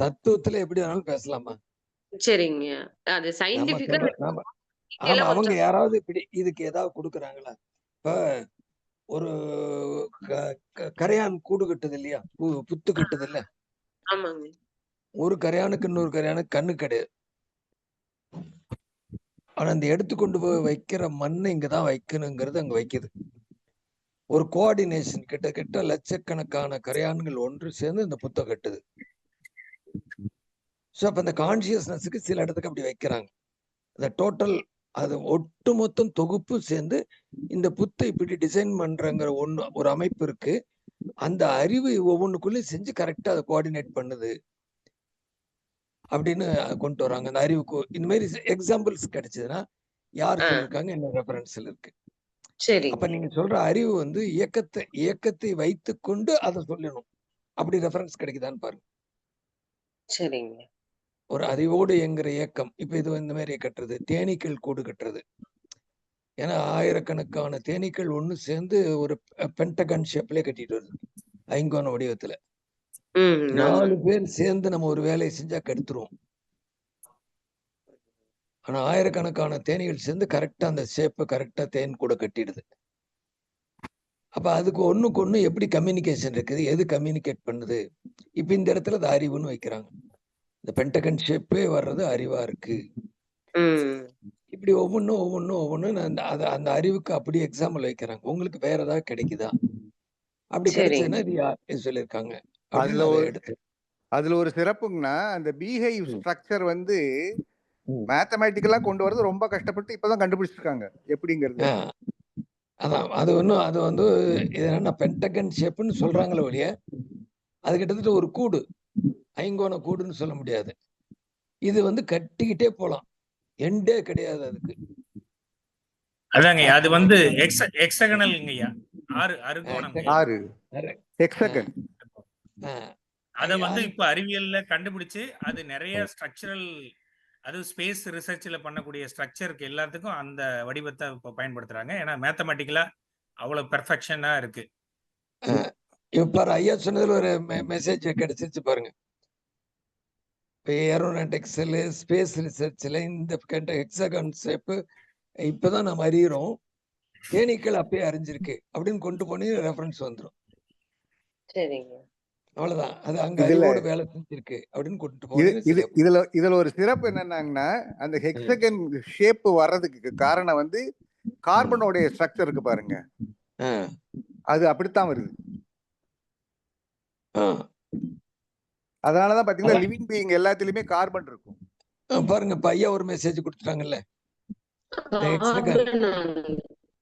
தத்துவத்துல எப்படி வேணாலும் பேசலாமா. சரிங்க. அது சயின்டிபிக்கா அவங்க யாராவது இப்படி இதுக்கு ஏதாவது கொடுக்குறாங்களா? இப்ப ஒரு கரையான் கூடு கட்டுது இல்லையா, புத்து கட்டுது இல்ல, ஆமாங்க. ஒரு கரையானுக்கு இன்னொரு கரையானுக்கு கண்ணு கிடையாது. ஆனா அந்த எடுத்து கொண்டு போய் வைக்கிற மண்ணை இங்கதான் வைக்கணுங்கிறது அங்க வைக்குது. ஒரு கோஆர்டினேஷன், கிட்டத்தட்ட லட்சக்கணக்கான கரையான்கள் ஒன்று சேர்ந்து இந்த புத்தை கட்டுது. ஸோ அப்ப அந்த கான்சியஸ்னஸுக்கு சில இடத்துக்கு அப்படி வைக்கிறாங்க. அந்த டோட்டல், அது ஒட்டுமொத்தம் தொகுப்பு சேர்ந்து இந்த புத்தை இப்படி டிசைன் பண்றங்கிற ஒரு அமைப்பு இருக்கு. அந்த அறிவு ஒவ்வொன்றுக்குள்ளேயும் செஞ்சு கரெக்டா அதை கோஆர்டினேட் பண்ணுது அப்படின்னு கொண்டு வராங்க. அந்த அறிவுக்கு இந்த மாதிரி எக்ஸாம்பிள்ஸ் கிடைச்சதுன்னா யார் சொல்லியிருக்காங்க, என்ன ரெஃபரன்ஸ்ல இருக்கு. சரி. அப்ப நீங்க சொல்ற அறிவு வந்து இயக்கத்தை வைத்துக் கொண்டு அதை சொல்லணும். அப்படி ரெஃபரன்ஸ் கிடைக்குதான்னு பாருங்க. சரிங்க. ஒரு அறிவோடு இயங்குற இயக்கம். இப்ப இது இந்த மாதிரி கட்டுறது, தேனீக்கள் கூடு கட்டுறது. ஏன்னா ஆயிரக்கணக்கான தேனீக்கள் ஒண்ணு சேர்ந்து ஒரு பென்டகன் ஷேப்லயே கட்டிட்டு வருது, ஐங்கோண வடிவத்துல. 4 பேர் சேர்ந்து நம்ம ஒரு வேலையை செஞ்சா கெடுத்துருவோம். ஆனா ஆயிரக்கணக்கான தேனீகள் சேர்ந்து கரெக்டா அந்த ஷேப்பை கரெக்டா தேன் கூட கட்டிடுது. அப்ப அதுக்கு ஒண்ணுக்கு ஒண்ணு எப்படி கம்யூனிகேஷன் இருக்குது, எது கம்யூனிகேட் பண்ணுது. இப்ப இந்த இடத்துல அது அறிவுன்னு வைக்கிறாங்க. இந்த பென்டகன் ஷேப்பே வர்றது அறிவா இருக்கு. இப்படி ஒவ்வொன்னும் அந்த அறிவுக்கு அப்படி எக்ஸாம்பிள் வைக்கிறாங்க. உங்களுக்கு வேற ஏதாவது கிடைக்குதா? அப்படி கிடைச்சதுன்னா இது யார் சொல்லியிருக்காங்க அதுல ஒரு சிறப்புங்கன்னா, அந்த பீஹைவ் ஸ்ட்ரக்சர் வந்து மேத்தமேட்டிக்கலா கொண்டு வரது ரொம்ப கஷ்டப்பட்டு இப்பதான் கண்டுபிடிச்சிருக்காங்க எப்படிங்கிறது. அதான் அது வந்து இது என்ன பென்டகன் ஷேப்னு சொல்றாங்களே ஒழிய அது கிட்டத்தட்ட ஒரு கூடு, ஐங்கோண கூடுன்னு சொல்ல முடியாது. இது வந்து கட்டிக்கிட்டே போலாம், எண்டே கிடையாது அதுக்கு. அதாங்க அது வந்து ஹெக்ஸகனல்ங்கய்யா, 6 அறுகோணம், 6 ஹெக்ஸகன். அத வந்து இப்ப அறிவியல்ல கண்டுபிடிச்சு அது நிறைய ஸ்ட்ரக்சரல், அது ஸ்பேஸ் ரிசர்ச்ல பண்ணக்கூடிய ஸ்ட்ரக்சருக்கு எல்லாத்துக்கும் அந்த வடிவத்தை இப்ப பயன்படுத்துறாங்க. ஏன்னா மேத்தமேட்டிக்கலா அவ்வளவு பெர்ஃபெக்ஷனா இருக்கு. இப்ப ஐயா சொன்னதுல ஒரு மெசேஜ் கிடைச்சிருச்சு பாருங்க. இப்போ ஏரோநாட்டிக்ஸ்ல ஸ்பேஸ் ரிசர்ச்ல இந்த ஹெக்ஸாகன் ஷேப் இப்பதான் நம்ம அறிகிறோம், தேனீக்கள் அப்பயே அறிஞ்சிருக்கு அப்படின்னு கொண்டு போனி ரெஃபரன்ஸ் வந்துடும். சரிங்க. அவ்வளவுதான், அது அங்க அறிவோட வேலை செஞ்சிருக்கு அப்படின்னு கொண்டு போனீங்க. இதுல ஒரு சிறப்பு என்னன்னாங்கன்னா, அந்த ஹெக்ஸகன் ஷேப் வர்றதுக்கு காரணம் வந்து கார்பனோட ஸ்ட்ரக்சர் இருக்கு பாருங்க, அது அப்படித்தான் வருது. அதனாலதான் பாத்தீங்கன்னா லிவிங் பீயிங் எல்லாத்துலயுமே கார்பன் இருக்கும். பாருங்க, இப்ப ஐயா ஒரு மெசேஜ் கொடுத்துட்டாங்கல்ல,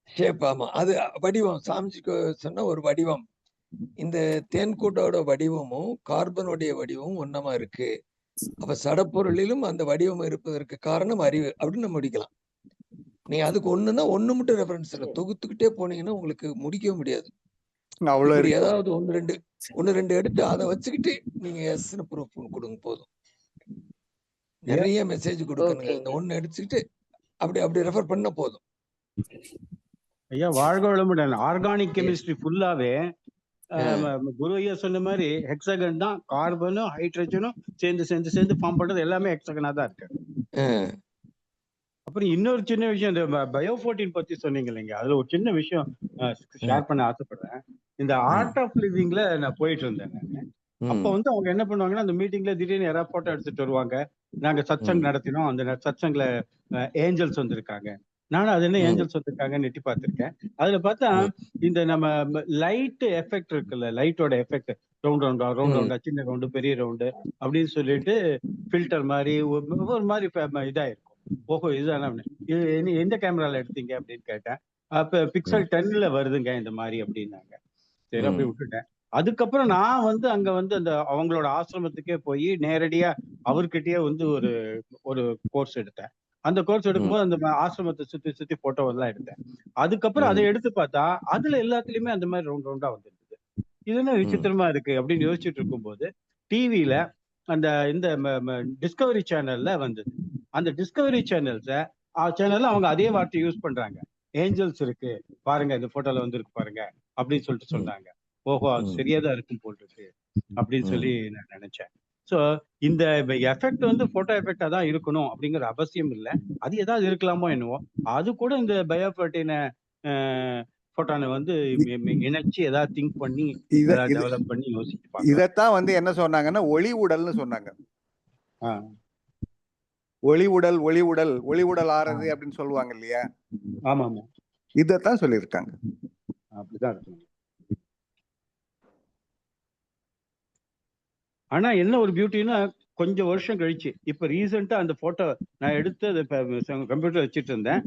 ஷேப். ஆமா, அது வடிவம் சாமிஜிக்கு சொன்ன ஒரு வடிவம். இந்த தேன்கூட்டோட வடிவமும் கார்பனுடைய வடிவமும் ஒன்னமா இருக்கு. அப்ப சடப்பொருளிலும் அந்த வடிவம் இருப்பதற்கு காரணம் அறிவு அப்படின்னு நம்ம முடிக்கலாம். நீ அதுக்கு ஒண்ணுன்னா ஒண்ணு மட்டும் ரெஃபரன்ஸ் இல்லை, தொகுத்துக்கிட்டே போனீங்கன்னா உங்களுக்கு முடிக்கவே முடியாது. ஏதாவது ஒன்னு ரெண்டு எடுத்து அதை வச்சுக்கிட்டு நீங்க எஸ்ன்னு ப்ரூஃப் கொடுங்க போதும். நிறைய மெசேஜ் கொடுக்கணுங்க, இந்த ஒண்ணு எடுத்துக்கிட்டு அப்படி ரெஃபர் பண்ண போதும். ஐயா வாழ்க வளமுடன். ஆர்கானிக் கெமிஸ்ட்ரி ஃபுல்லாவே குரு ஐயா சொன்ன மாதிரி ஹெக்ஸகன் தான், கார்பனும் ஹைட்ரஜனும் சேர்ந்து ஃபார்ம் பண்றது எல்லாமே ஹெக்ஸகனா தான் இருக்கு. அப்புறம் இன்னொரு சின்ன விஷயம், இந்த பயோ14 பத்தி சொன்னீங்க இல்லைங்க, அதுல ஒரு சின்ன விஷயம் ஷேர் பண்ண ஆசைப்படுறேன். இந்த ஆர்ட் ஆஃப் லிவிங்ல நான் போயிட்டு இருந்தேன் நான். அப்ப வந்து அவங்க என்ன பண்ணுவாங்கன்னா, அந்த மீட்டிங்ல திடீர்னு யாராவது போட்டோ எடுத்துட்டு வருவாங்க. நாங்க சத்சங் நடத்தினோம், அந்த சத்சங்ல ஏஞ்சல்ஸ் வந்திருக்காங்க. நானும் அது என்ன ஏஞ்சல்ஸ் வந்திருக்காங்கன்னு எட்டி பார்த்திருக்கேன். அதுல பார்த்தா இந்த நம்ம லைட் எஃபெக்ட் இருக்குல்ல, லைட்டோட எஃபெக்ட், ரவுண்ட் ரவுண்டா சின்ன ரவுண்டு பெரிய ரவுண்டு அப்படின்னு சொல்லிட்டு ஃபில்டர் மாதிரி ஒரு மாதிரி இதாயிருக்கும். ஓஹோ இதுதான் இது எந்த கேமரால எடுத்தீங்க அப்படின்னு கேட்டேன். அப்ப பிக்சல் 10ல வருதுங்க இந்த மாதிரி அப்படின்னாங்க. சரி அப்படி விட்டுட்டேன். அதுக்கப்புறம் நான் வந்து அங்க வந்து அந்த அவங்களோட ஆசிரமத்துக்கே போய் நேரடியா அவர்கிட்டயே வந்து ஒரு கோர்ஸ் எடுத்தேன். அந்த கோர்ஸ் எடுக்கும்போது அந்த ஆசிரமத்தை சுத்தி போட்டோ எல்லாம் எடுத்தேன். அதுக்கப்புறம் அதை எடுத்து பார்த்தா அதுல எல்லாத்துலயுமே அந்த மாதிரி ரவுண்டா வந்துருக்குது. இது என்ன விசித்திரமா இருக்கு அப்படின்னு யோசிச்சுட்டு இருக்கும்போது டிவில இந்த டிஸ்கவரி சேனல்ல வந்தது. அந்த டிஸ்கவரி சேனல்ல அவங்க அதே வார்த்தை யூஸ் பண்றாங்க, ஏஞ்சல்ஸ் இருக்கு பாருங்க, இந்த போட்டோல வந்துருக்கு பாருங்க அப்படின்னு சொல்லிட்டு சொன்னாங்க. ஓஹோ அது சரியாதான் இருக்கும் போல் இருக்கு அப்படின்னு சொல்லி நான் நினைச்சேன். சோ இந்த எஃபெக்ட் வந்து போட்டோ எஃபெக்டா தான் இருக்கணும் அப்படிங்கிற அவசியம் இல்லை, அது ஏதாவது இருக்கலாமோ என்னவோ. அது கூட இந்த பயோ14 போட்டானை வந்து இணைச்சு ஏதாவது திங்க் பண்ணி இத ஏதாவது இது டெவலப் பண்ணி யோசிச்சு பார்க்கலாம். இதத்தான் வந்து என்ன சொன்னாங்கன்னா ஒளி உடல்னு சொன்னாங்க. ஆ, ஒளி உடல் ஆறது அப்படின்னு சொல்லுவாங்க இல்லையா? ஆமா ஆமா, இதத்தான் சொல்லியிருக்காங்க. அப்படிதான் இருக்கு. ஆனா என்ன ஒரு பியூட்டின்னா, கொஞ்சம் வருஷம் கழிச்சு இப்ப ரீசெண்டா அந்த போட்டோ நான் எடுத்து அதை கம்ப்யூட்டர் வச்சுட்டு இருந்தேன்.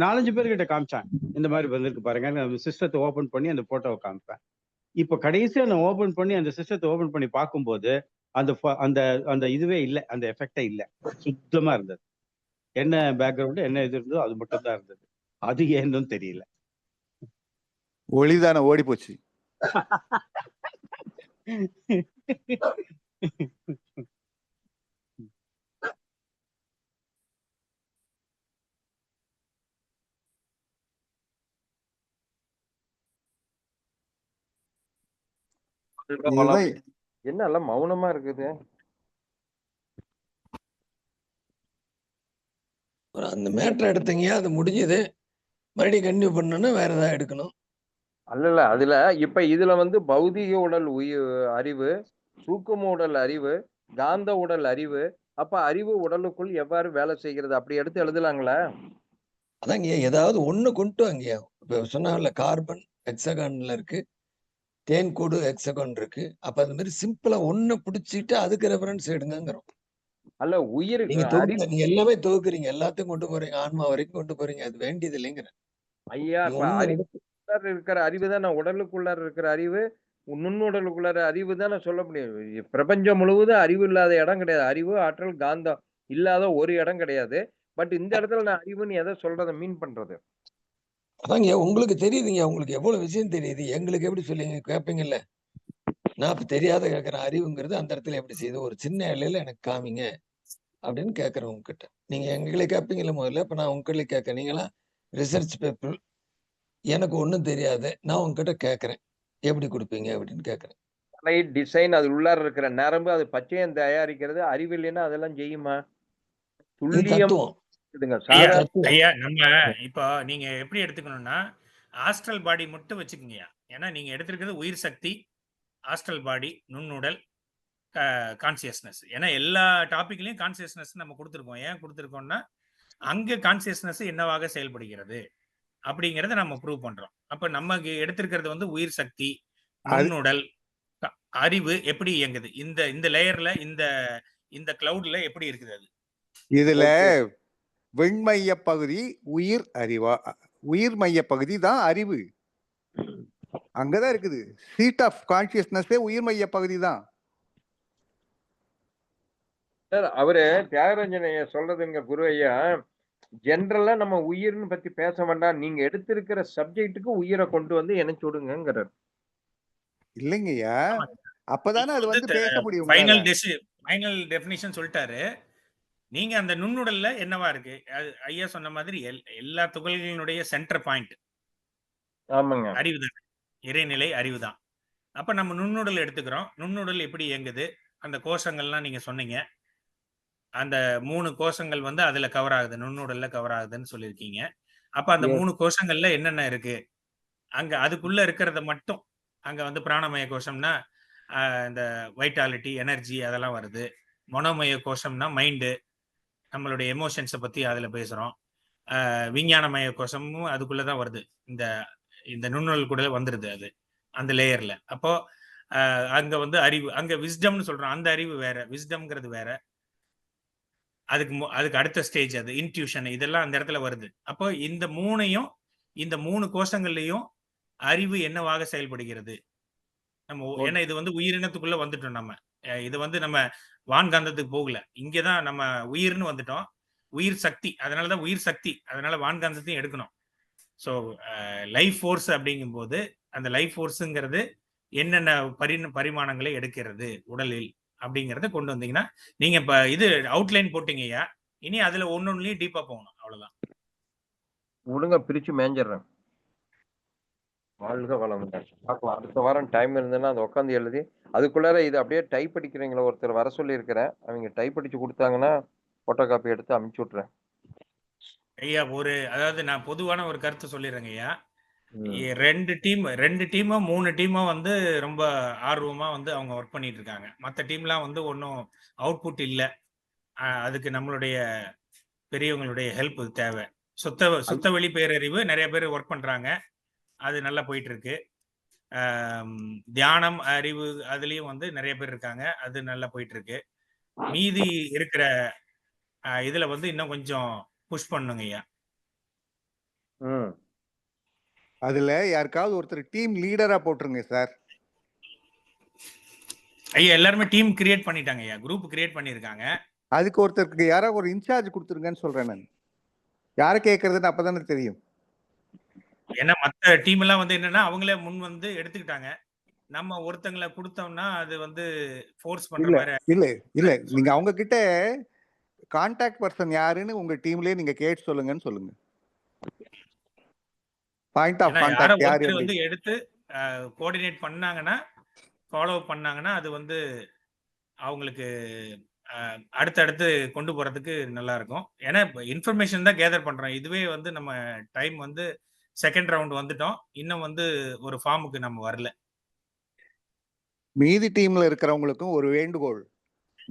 4-5 பேர்கிட்ட காமிச்சேன், இந்த மாதிரி வந்திருக்கு பாருங்க. சிஸ்டத்தை ஓபன் பண்ணி அந்த போட்டோவை காமிப்பேன். இப்ப கடைசியா நான் ஓபன் பண்ணி அந்த சிஸ்டத்தை ஓபன் பண்ணி பார்க்கும்போது அந்த அந்த அந்த இதுவே இல்லை, அந்த எஃபெக்டே இல்லை, சுத்தமா இருந்தது. என்ன பேக்ரவுண்ட் என்ன இது இருந்தோ அது மட்டும் தான் இருந்தது. அது ஏன்னு தெரியல. ஒளிதானே ஓடி போச்சு. என்ன எல்லாம் மௌனமா இருக்குது? அந்த மேட்டர் எடுத்தீங்க, அது முடிஞ்சது. மறுபடியும் கன்டினியூ பண்ணணும்னா வேற ஏதாவது எடுக்கணும். அல்ல அதுல இப்ப இதுல வந்து பௌதிக உடல் அறிவு, சூக்கும உடல் அறிவு, காந்த உடல் அறிவு, அப்ப அறிவு உடலுக்குள் எவ்வாறு வேலை செய்கிறது அப்படி எடுத்து எழுதலாங்களா? அதாங்க ஏதாவது ஒண்ணு கொண்டு வாங்கய்யா. இப்ப சொன்னாங்கல்ல, கார்பன் ஹெக்ஸாகான்ல இருக்கு, தேன்கூடு ஹெக்ஸாகான் இருக்கு. அப்ப அது மாதிரி சிம்பிளா ஒண்ணு பிடிச்சிட்டு அதுக்கு ரெஃபரன்ஸ் எடுங்கிறோம். அல்ல உயிர் நீங்க எல்லாமே தொகுக்குறீங்க, எல்லாத்தையும் கொண்டு போறீங்க, ஆன்மா வரைக்கும் கொண்டு போறீங்க. அது வேண்டியது இல்லைங்கிற ஐயா. இப்ப அறிவுக்குள்ளார இருக்கிற அறிவு தான் உடலுக்குள்ளார இருக்கிற அறிவு, நுண்ணுடலுக்குள்ளார அறிவு தான் சொல்ல முடியும். பிரபஞ்சம் முழுவதும் அறிவு இல்லாத இடம் கிடையாது. அறிவு, ஆற்றல், காந்தம் இல்லாத ஒரு இடம் கிடையாது. பட் இந்த இடத்துல நான் அறிவுன்னு எதை சொல்றதை மீன் பண்றது? அதாங்க உங்களுக்கு தெரியுதுங்க, உங்களுக்கு எவ்வளவு விஷயம் தெரியுது. எங்களுக்கு எப்படி சொல்லுங்க கேட்பீங்கல்ல. நான் இப்ப தெரியாத கேட்கிறேன். அறிவுங்கிறது அந்த இடத்துல எப்படி செய்யுது, ஒரு சின்ன இலையில எனக்கு காமிங்க அப்படின்னு கேட்கறேன் உங்ககிட்ட. நீங்க எங்களை கேட்பீங்கல்ல முதல்ல. இப்ப நான் உங்ககிட்ட கேட்க, நீங்களாம் ரிசர்ச் பேப்பர், எனக்கு ஒண்ணும் தெரியாது, நான் உங்ககிட்ட கேட்கறேன், எப்படி கொடுப்பீங்க அப்படின்னு கேட்கறேன். டிசைன் அது உள்ளார இருக்கிற நரம்பு, அது பச்சையம் தயாரிக்கிறது அறிவு இல்லைன்னா அதெல்லாம் செய்யுமா? துல்லியம். ஐயா நம்ம இப்போ நீங்க எப்படி எடுத்துக்கணும்னா ஆஸ்ட்ரல் பாடி மட்டும் வச்சுக்கோங்கய்யா. ஏன்னா நீங்க எடுத்திருக்கிறது உயிர் சக்தி, ஆஸ்ட்ரல் பாடி, நுண்ணுடல், கான்சியஸ்னஸ். ஏன்னா எல்லா டாபிக்லயும் கான்சியஸ்னஸ் நம்ம கொடுத்துருக்கோம். ஏன் கொடுத்துருக்கோம்னா அங்க கான்சியஸ்னஸ் என்னவாக செயல்படுகிறது அப்படிங்கறத நம்ம ப்ரூவ் பண்றோம். அப்ப நம்ம எடுத்திருக்கிறது வந்து உயிர் சக்தி, நுண்ணுடல், அறிவு எப்படி இயங்குது, இந்த இந்த லேயர்ல, இந்த இந்த கிளவுட்ல எப்படி இருக்குது அது. இதுல வெண்மைய பகுதி உயிர் அறிவா, உயிர் மைய பகுதி தான் அறிவு. அங்கதான் இருக்குது. சீட் ஆஃப் கான்சியஸ்னஸே உயிர் மைய பகுதி தான். சார் அவரு தியாகராஜனைய சொல்றதுங்க குரு ஐயா, ஜென்ரலா நம்ம உயிர்னு பத்தி பேச வேண்டாம், நீங்க எடுத்திருக்கிற சப்ஜெக்ட்டுக்கு உயிரை கொண்டு வந்து இணைச்சு விடுங்கிறார். இல்லைங்கய்யா, அப்பதானே அது வந்து பேச முடியும். ஃபைனல் டெஃபினிஷன் சொல்லிட்டாரு. நீங்க அந்த நுண்ணுடல்ல என்னவா இருக்கு, ஐயா சொன்ன மாதிரி எல்லா துகள்களினுடைய சென்டர் பாயிண்ட் அறிவுதான், இறைநிலை அறிவுதான். அப்ப நம்ம நுண்ணுடல் எடுத்துக்கிறோம். நுண்ணுடல் எப்படி இயங்குது, அந்த கோஷங்கள்லாம் நீங்க சொன்னீங்க. அந்த 3 கோஷங்கள் வந்து அதுல கவர் ஆகுது, நுண்ணுடல்ல கவர் ஆகுதுன்னு சொல்லியிருக்கீங்க. அப்ப அந்த 3 கோஷங்கள்ல என்னென்ன இருக்கு, அங்க அதுக்குள்ள இருக்கிறத மட்டும், அங்க வந்து பிராணமய கோஷம்னா இந்த வைட்டாலிட்டி, எனர்ஜி அதெல்லாம் வருது. மனோமய கோஷம்னா மைண்டு, நம்மளுடைய எமோஷன்ஸை பத்தி அதுல பேசுறோம். விஞ்ஞானமய கோஷமும் அதுக்குள்ளதான் வருது, இந்த இந்த நுண்ணுடல் கூட வந்துருது அது அந்த லேயர்ல. அப்போ அங்க வந்து அறிவு, அங்க விஸ்டம்னு சொல்றோம். அந்த அறிவு வேற, விஸ்டம்ங்கிறது வேற. அதுக்கு அடுத்த ஸ்டேஜ் அது இன்ட்யூஷன், இதெல்லாம் அந்த இடத்துல வருது. அப்போ இந்த 3ஐயும், இந்த 3 கோஷங்கள்லயும் அறிவு என்னவாக செயல்படுகிறது நம்ம. ஏன்னா இது வந்து உயிரினத்துக்குள்ள வந்துட்டோம் நம்ம. இது வந்து நம்ம வான்காந்தத்துக்கு போகல, இங்கதான் நம்ம உயிர்னு வந்துட்டோம். உயிர் சக்தி, அதனாலதான் உயிர் சக்தி, அதனால வான்காந்தத்தையும் எடுக்கணும். ஸோ லைஃப் ஃபோர்ஸ் அப்படிங்கும் போது அந்த லைஃப் ஃபோர்ஸுங்கிறது என்னென்ன பரிமாணங்களை எடுக்கிறது உடலில் அப்படிங்கறத கொண்டு வந்தீங்கன்னா, நீங்க இப்ப இது அவுட்லைன் போட்டீங்கய்யா. இனி அதுல ஒன்னொன்னுலயும் டீப்பா போகணும், அவ்வளவுதான். ஒழுங்கா பிரிச்சு மேஞ்சிடுறேன். வாழ்க வளமுடன். பார்க்கலாம், அடுத்த வாரம் டைம் இருந்ததுன்னா அதை உட்காந்து எழுதி அதுக்குள்ளார இது அப்படியே டைப் அடிக்கிறீங்களா, ஒருத்தர் வர சொல்லி இருக்கிறேன். அவங்க டைப் அடிச்சு கொடுத்தாங்கன்னா போட்டோ காப்பி எடுத்து அனுப்பிச்சு விட்றேன். ஐயா அதாவது நான் பொதுவான ஒரு கருத்து சொல்லிடுறேங்க ஐயா. 2 டீமோ 3 டீமோ வந்து ரொம்ப ஆர்வமா வந்து அவங்க ஒர்க் பண்ணிட்டு இருக்காங்க. மத்த டீம்லாம் வந்து ஒண்ணும் அவுட்புட் இல்ல. அதுக்கு நம்மளுடைய பெரியவங்களுடைய ஹெல்ப் தேவை. சுத்த வெளி பேரறிவு நெறைய பேர் ஒர்க் பண்றாங்க. அது நல்லா போயிட்டு இருக்கு. தியானம், அறிவு அதுலயும் வந்து நெறைய பேர் இருக்காங்க. அது நல்லா போயிட்டு இருக்கு. மீதி இருக்கிற இதுல வந்து இன்னும் கொஞ்சம் புஷ் பண்ணணுங்கய்யா. அதுல யாருக்காவது ஒருத்தர் டீம் லீடரா போட்டுருங்க சார். ஐயா எல்லாருமே டீம் கிரியேட் பண்ணிட்டாங்க ஐயா. குரூப் கிரியேட் பண்ணிருக்காங்க. அதுக்கு ஒருத்தருக்கு யாராவது ஒரு இன்சார்ஜ் கொடுத்துருங்கன்னு சொல்றேன் நான். யாரை கேட்கறதுன்னு அப்பதானே தெரியும். ஏன்னா மத்த டீம் எல்லாம் வந்து என்னன்னா அவங்களே முன் வந்து எடுத்துக்கிட்டாங்க. நம்ம ஒருத்தங்களை கொடுத்தோம்னா அது வந்து ஃபோர்ஸ் பண்ற மாதிரி. இல்ல நீங்க அவங்க கிட்ட கான்டாக்ட் பர்சன் யாருன்னு உங்க டீம்லயே நீங்க கேட்டு சொல்லுங்கன்னு சொல்லுங்க. பாயிண்ட் ஆஃப் கான்டாக்ட் யாரு வந்து எடுத்து கோஆர்டினேட் பண்ணாங்கன்னா, ஃபாலோ பண்ணாங்கன்னா அது வந்து அவங்களுக்கு அடுத்தடுத்து கொண்டு போறதுக்கு நல்லா இருக்கும். ஏன்னா இன்ஃபர்மேஷன் தான் கேதர் பண்றோம். இதுவே வந்து நம்ம டைம் வந்து செகண்ட் ரவுண்ட் வந்துட்டோம். இன்னும் வந்து ஒரு ஃபார்முக்கு நம்ம வரல. மீதி டீம்ல இருக்கிறவங்களுக்கும் ஒரு வேண்டுகோள்.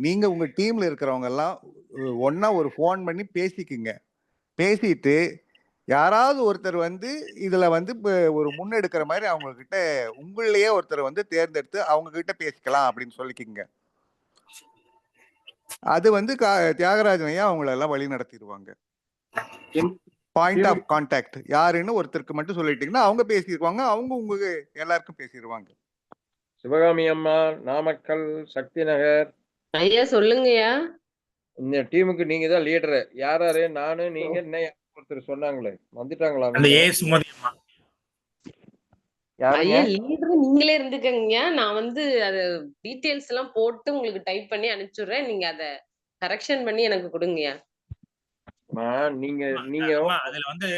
நீங்க உங்க டீம்ல இருக்கிறவங்க எல்லாம் ஒன்னா ஒரு ஃபோன் பண்ணி பேசிக்குங்க. பேசிட்டு யாராவது ஒருத்தர் வந்து இதுல வந்து ஒரு முன்னெடுக்கிற மாதிரி அவங்க கிட்ட உங்களையே ஒருத்தர் வந்து தேர்ந்தெடுத்து அவங்க கிட்ட பேசிக்கலாம் அப்படின்னு சொல்லிக்கிங்க. அது வந்து தியாகராஜன் ஐயா அவங்கள எல்லாம் வழி நடத்திடுவாங்க. பாயிண்ட் ஆஃப் கான்டாக்ட் யாருன்னு ஒருத்தருக்கு மட்டும் சொல்லிட்டீங்கன்னா அவங்க பேசிடுவாங்க. அவங்க உங்க எல்லாருக்கும் பேசிடுவாங்க. சிவகாமி அம்மா, நாமக்கல், சக்தி நகர். ஐயா சொல்லுங்கய்யா. இந்த டீமுக்கு நீங்க தான் லீடரு. யாராரு? நானு, நீங்க, என்ன ஒருத்தர் சொன்னாங்களே வந்துட்டாங்களா? அந்த ஏ சுமதி அம்மா. ஐயா லீடர் நீங்களே இருந்துக்கங்க. நான் வந்து அது டீடைல்ஸ் எல்லாம் போட்டு உங்களுக்கு டைப் பண்ணி அனுப்பிச்சுடுறேன். நீங்க அத கரெக்ஷன் பண்ணி எனக்கு கொடுங்கய்யா. நீங்க அதுல வந்து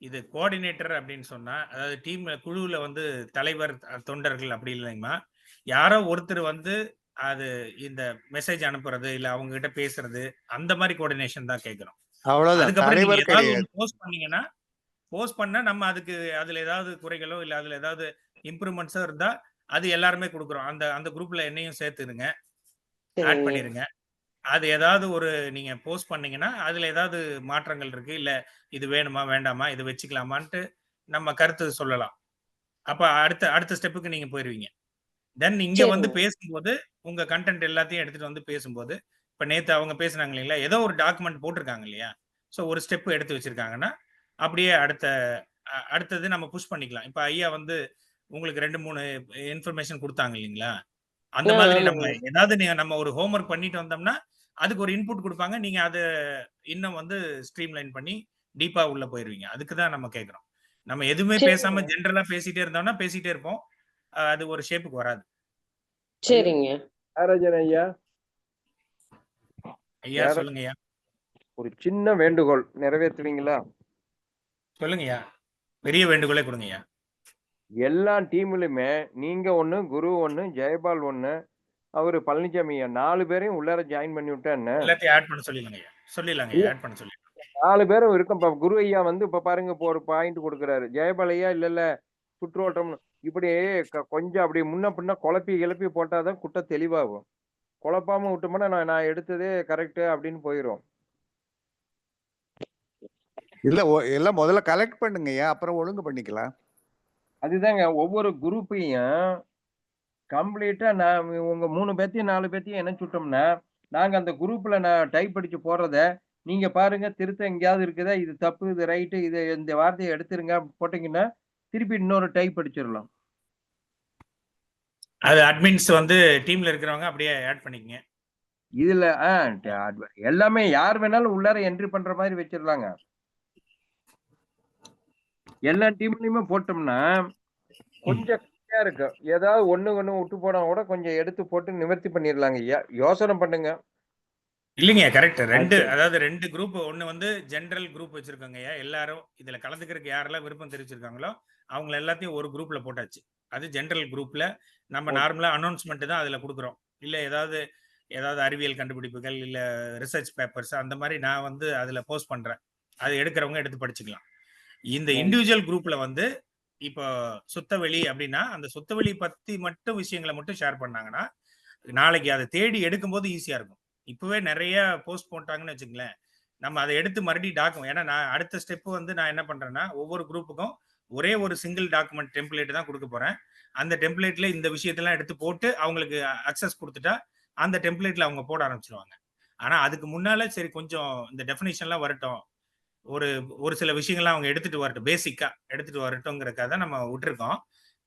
இது கோஆர்டினேட்டர் அப்படின்னு சொன்னா, அதாவது டீம் குழுவுல வந்து தலைவர், தொண்டர்கள் அப்படி இல்லைங்கம்மா. யாரோ ஒருத்தர் வந்து அது இந்த மெசேஜ் அனுப்புறது இல்ல அவங்க கிட்ட பேசுறது அந்த மாதிரி கோஆர்டினேஷன் தான் கேட்கிறோம். அதுக்கப்புறம் நீங்க ஏதாவது போஸ்ட் பண்ணீங்கன்னா போஸ்ட் பண்ணா நம்ம அதுக்கு அதுல ஏதாவது குறைகளோ இல்ல அதுல ஏதாவது இம்ப்ரூவ்மெண்ட்ஸோ இருந்தா அது எல்லாருமே கொடுக்குறோம். அந்த குரூப்ல என்னையும் சேர்த்துருங்க, ஆட் பண்ணிருங்க. அது ஏதாவது ஒரு நீங்க போஸ்ட் பண்ணீங்கன்னா அதுல ஏதாவது மாற்றங்கள் இருக்கு இல்ல இது வேணுமா வேண்டாமா இது வச்சுக்கலாமான்ட்டு நம்ம கருத்து சொல்லலாம். அப்ப அடுத்த ஸ்டெப்புக்கு நீங்க போயிருவீங்க. தென் இங்க வந்து பேசும்போது உங்க கண்டென்ட் எல்லாத்தையும் எடுத்துட்டு வந்து பேசும்போது இப்ப நேத்து அவங்க பேசுனாங்க இல்லைங்களா, ஏதோ ஒரு டாக்குமெண்ட் போட்டிருக்காங்க இல்லையா, ஸோ ஒரு ஸ்டெப் எடுத்து வச்சிருக்காங்கன்னா அப்படியே அடுத்தது நம்ம புஷ் பண்ணிக்கலாம். இப்ப ஐயா வந்து உங்களுக்கு 2-3 இன்ஃபர்மேஷன் கொடுத்தாங்க இல்லைங்களா, அந்த மாதிரி நம்ம ஏதாவது நம்ம ஒரு ஹோம்ஒர்க் பண்ணிட்டு வந்தோம்னா அதுக்கு ஒரு இன்புட் கொடுப்பாங்க. நீங்க அதை இன்னும் வந்து ஸ்ட்ரீம்லைன் பண்ணி டீப்பா உள்ள போயிருவீங்க. அதுக்கு தான் நம்ம கேட்கிறோம். நம்ம எதுவுமே பேசாம ஜென்ரலா பேசிட்டே இருந்தோம்னா பேசிட்டே இருப்போம். அது ஒரு ஷேப்புக்கு வராது. சரிங்க ஐயா. ஐயா சொல்லுங்க ஐயா. ஒரு சின்ன வேண்டுகோள் நிறைவேற்றுவீங்களா? சொல்லுங்கய்யா. பெரிய வேண்டுகோளே கொடுங்கய்யா. எல்லா டீம்லயுமே நீங்க ஒண்ணு, குரு ஒண்ணு, ஜெயபால் ஒண்ணு, அவரு பழனிசாமி 4 பேரையும் உள்ளார ஜாயின் பண்ணி விட்டா என்ன? எல்லாத்தையும் ஆட் பண்ண சொல்லிடுங்க ஐயா. சொல்லிடலாங்க, ஆட் பண்ண சொல்லிடலாம். 4 பேரும் இருக்கும். குரு ஐயா வந்து இப்ப பாருங்க இப்போ ஒரு பாயிண்ட் கொடுக்குறாரு. ஜெயபால் ஐயா இல்ல சுற்றோட்டம் இப்படி கொஞ்சம் அப்படி முன்ன பின்ன குழப்பி கிளப்பி போட்டாதான் குட்டை தெளிவாகும். குழப்பாம விட்டோம்னா நான் எடுத்ததே கரெக்ட் அப்படின்னு போயிரும். இல்ல எல்லாம் முதல்ல கலெக்ட் பண்ணுங்க, அப்புறம் ஒழுங்கு பண்ணிக்கலாம். அதுதாங்க ஒவ்வொரு குரூப்பையும் கம்ப்ளீட்டா நான் உங்க 3 பேத்தையும் 4 பேத்தையும் இணைச்சு விட்டோம்னா நாங்க அந்த குரூப்ல நான் டைப் அடிச்சு போடுறத நீங்க பாருங்க, திருத்த எங்கேயாவது இருக்குதா, இது தப்பு, இது ரைட்டு, இது இந்த வார்த்தையை எடுத்துருங்க போட்டீங்கன்னா திருப்பி இன்னொரு டைப் அடிச்சிடலாம். அது அட்மின்ஸ் வந்து டீம்ல இருக்கிறவங்க அப்படியே ஆட் பண்ணிக்கங்க. இதுல எல்லாமே யார் வேணாலும் உள்ளார என்ட்ரி பண்ற மாதிரி வச்சிடலாங்க. எல்லா டீம்லயுமே போட்டோம்னா கொஞ்சம் கம்மியா இருக்கு. ஏதாவது ஒண்ணு விட்டு போனா கூட கொஞ்சம் எடுத்து போட்டு நிவர்த்தி பண்ணிடலாங்க. யோசனை பண்ணுங்க. இல்லைங்க, கரெக்ட். அதாவது 2 குரூப். ஒண்ணு வந்து ஜெனரல் குரூப் வச்சிருக்காங்க. எல்லாரும் இதுல கலந்துக்கிறதுக்கு யாரெல்லாம் விருப்பம் தெரிவிச்சிருக்காங்களோ அவங்க எல்லாத்தையும் ஒரு குரூப்ல போட்டாச்சு. அது ஜெனரல் குரூப்ல நம்ம நார்மலா அனௌன்ஸ்மெண்ட் தான் அதுல கொடுக்குறோம். இல்ல ஏதாவது அறிவியல் கண்டுபிடிப்புகள் இல்ல ரிசர்ச் பேப்பர்ஸ் அந்த மாதிரி நான் வந்து அதுல போஸ்ட் பண்றேன். அது எடுக்கிறவங்க எடுத்து படிச்சுக்கலாம். இந்த இண்டிவிஜுவல் குரூப்ல வந்து இப்போ சுத்தவெளி அப்படின்னா அந்த சுத்தவெளி பத்தி மட்டும் விஷயங்களை மட்டும் ஷேர் பண்ணாங்கன்னா நாளைக்கு அதை தேடி எடுக்கும்போது ஈஸியா இருக்கும். இப்பவே நிறைய போஸ்ட் போட்டாங்கன்னு வச்சுங்களேன், நம்ம அதை எடுத்து மறுபடியும் டாக்குமெண்ட், ஏன்னா நான் அடுத்த ஸ்டெப் வந்து நான் என்ன பண்றேன்னா ஒவ்வொரு குரூப்புக்கும் ஒரே ஒரு சிங்கிள் டாக்குமெண்ட் டெம்ப்ளேட் தான் கொடுக்க போறேன். அந்த டெம்ப்ளேட்ல இந்த விஷயத்தெல்லாம் எடுத்து போட்டு அவங்களுக்கு அக்சஸ் கொடுத்துட்டா அந்த டெம்ப்ளேட்ல அவங்க போட ஆரம்பிச்சிருவாங்க. ஆனா அதுக்கு முன்னால சரி கொஞ்சம் இந்த டெஃபினிஷன்லாம் வரட்டும், ஒரு ஒரு சில விஷயங்கள்லாம் அவங்க எடுத்துட்டு வரட்டும், பேசிக்கா எடுத்துட்டு வரட்டும்ங்கிறதுக்காக தான் நம்ம விட்டுருக்கோம்.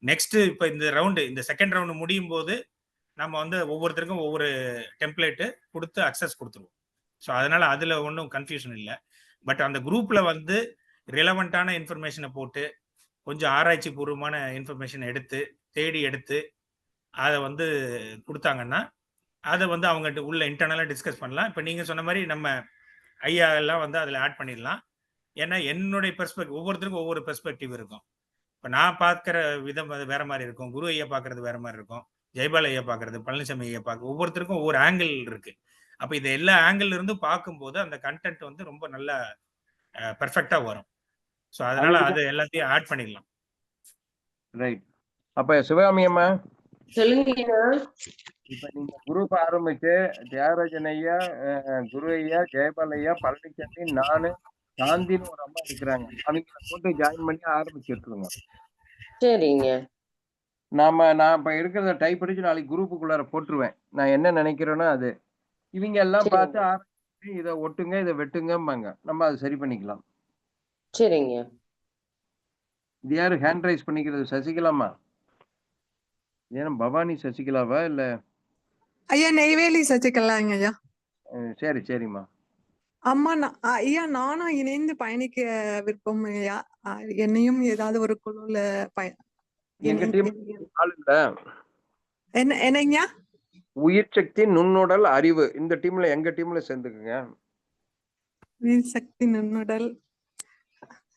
நெக்ஸ்ட் இப்போ இந்த ரவுண்டு, இந்த செகண்ட் ரவுண்டு முடியும் போது நம்ம வந்து ஒவ்வொருத்தருக்கும் ஒவ்வொரு டெம்ப்ளேட்டு கொடுத்து அக்சஸ் கொடுத்துருவோம். ஸோ அதனால அதுல ஒன்றும் கன்ஃபியூஷன் இல்லை. பட் அந்த குரூப்ல வந்து ரிலவெண்ட்டான இன்ஃபர்மேஷனை போட்டு கொஞ்சம் ஆராய்ச்சி பூர்வமான இன்ஃபர்மேஷன் எடுத்து தேடி எடுத்து அதை வந்து கொடுத்தாங்கன்னா அதை வந்து அவங்க உள்ள இன்டர்னலாக டிஸ்கஸ் பண்ணலாம். இப்போ நீங்க சொன்ன மாதிரி நம்ம ஐயா எல்லாம் வந்து அதில் ஆட் பண்ணிடலாம். ஏன்னா என்னுடைய பெர்ஸ்பெக்டிவ் ஒவ்வொருத்தருக்கும் ஒவ்வொரு பெர்ஸ்பெக்டிவ் இருக்கும். இப்போ நான் பார்க்குற விதம் அது வேற மாதிரி இருக்கும், குரு ஐயா பார்க்கறது வேற மாதிரி இருக்கும், ஜெயபால் ஐயா பார்க்கறது, பழனிசாமி ஐயா பார்க்க, ஒவ்வொருத்தருக்கும் ஒவ்வொரு ஆங்கிள் இருக்கு. அப்போ இது எல்லா ஆங்கிள் இருந்து பார்க்கும்போது அந்த கண்டென்ட் வந்து ரொம்ப நல்லா பெர்ஃபெக்டா வரும். ஸோ அதனால அது எல்லாத்தையும் ஆட் பண்ணிடலாம். ரைட். அப்ப சிவகாமி அம்மா, சொல்லுங்க. இப்ப நீங்க குரூப் ஆரம்பிச்சு தியாகராஜன் ஐயா, குரு ஐயா, ஜெயபால் ஐயா, பழனிசாமி, நானு, சாந்தின்னு ஒரு அம்மா இருக்கிறாங்க, அவங்கள போட்டு ஜாயின் பண்ணி ஆரம்பிச்சிருக்கோங்க. சரிங்க. நான் இப்ப இருக்கிறத டைப் அடிச்சு நாளைக்கு குரூப்புக்குள்ளார போட்டுருவேன். நான் என்ன நினைக்கிறேனோ அது இவங்க எல்லாம் பார்த்து ஆரம்பிச்சு இதை ஒட்டுங்க இதை வெட்டுங்கம்பாங்க, நம்ம அதை சரி பண்ணிக்கலாம். சரிங்க. இது யாரு ஹேண்ட் ரைஸ் பண்ணிக்கிறது? சசிகலாமா? ஏன்னா பவானி சசிகலாவா இல்ல? ஐயா நெய்வேலி சசிகலாங்க ஐயா. சரி சரிம்மா. அம்மா ஐயா நானும் இணைந்து பயணிக்க விருப்பம் ஐயா. என்னையும் ஏதாவது ஒரு குழுல எங்க டீம் ஆள் இல்ல. என்னங்கய்யா? உயிர் சக்தி நுண்ணுடல் அறிவு, இந்த டீம்ல எங்க டீம்ல சேர்ந்துக்குங்க. உயிர் சக்தி நுண்ணுடல்.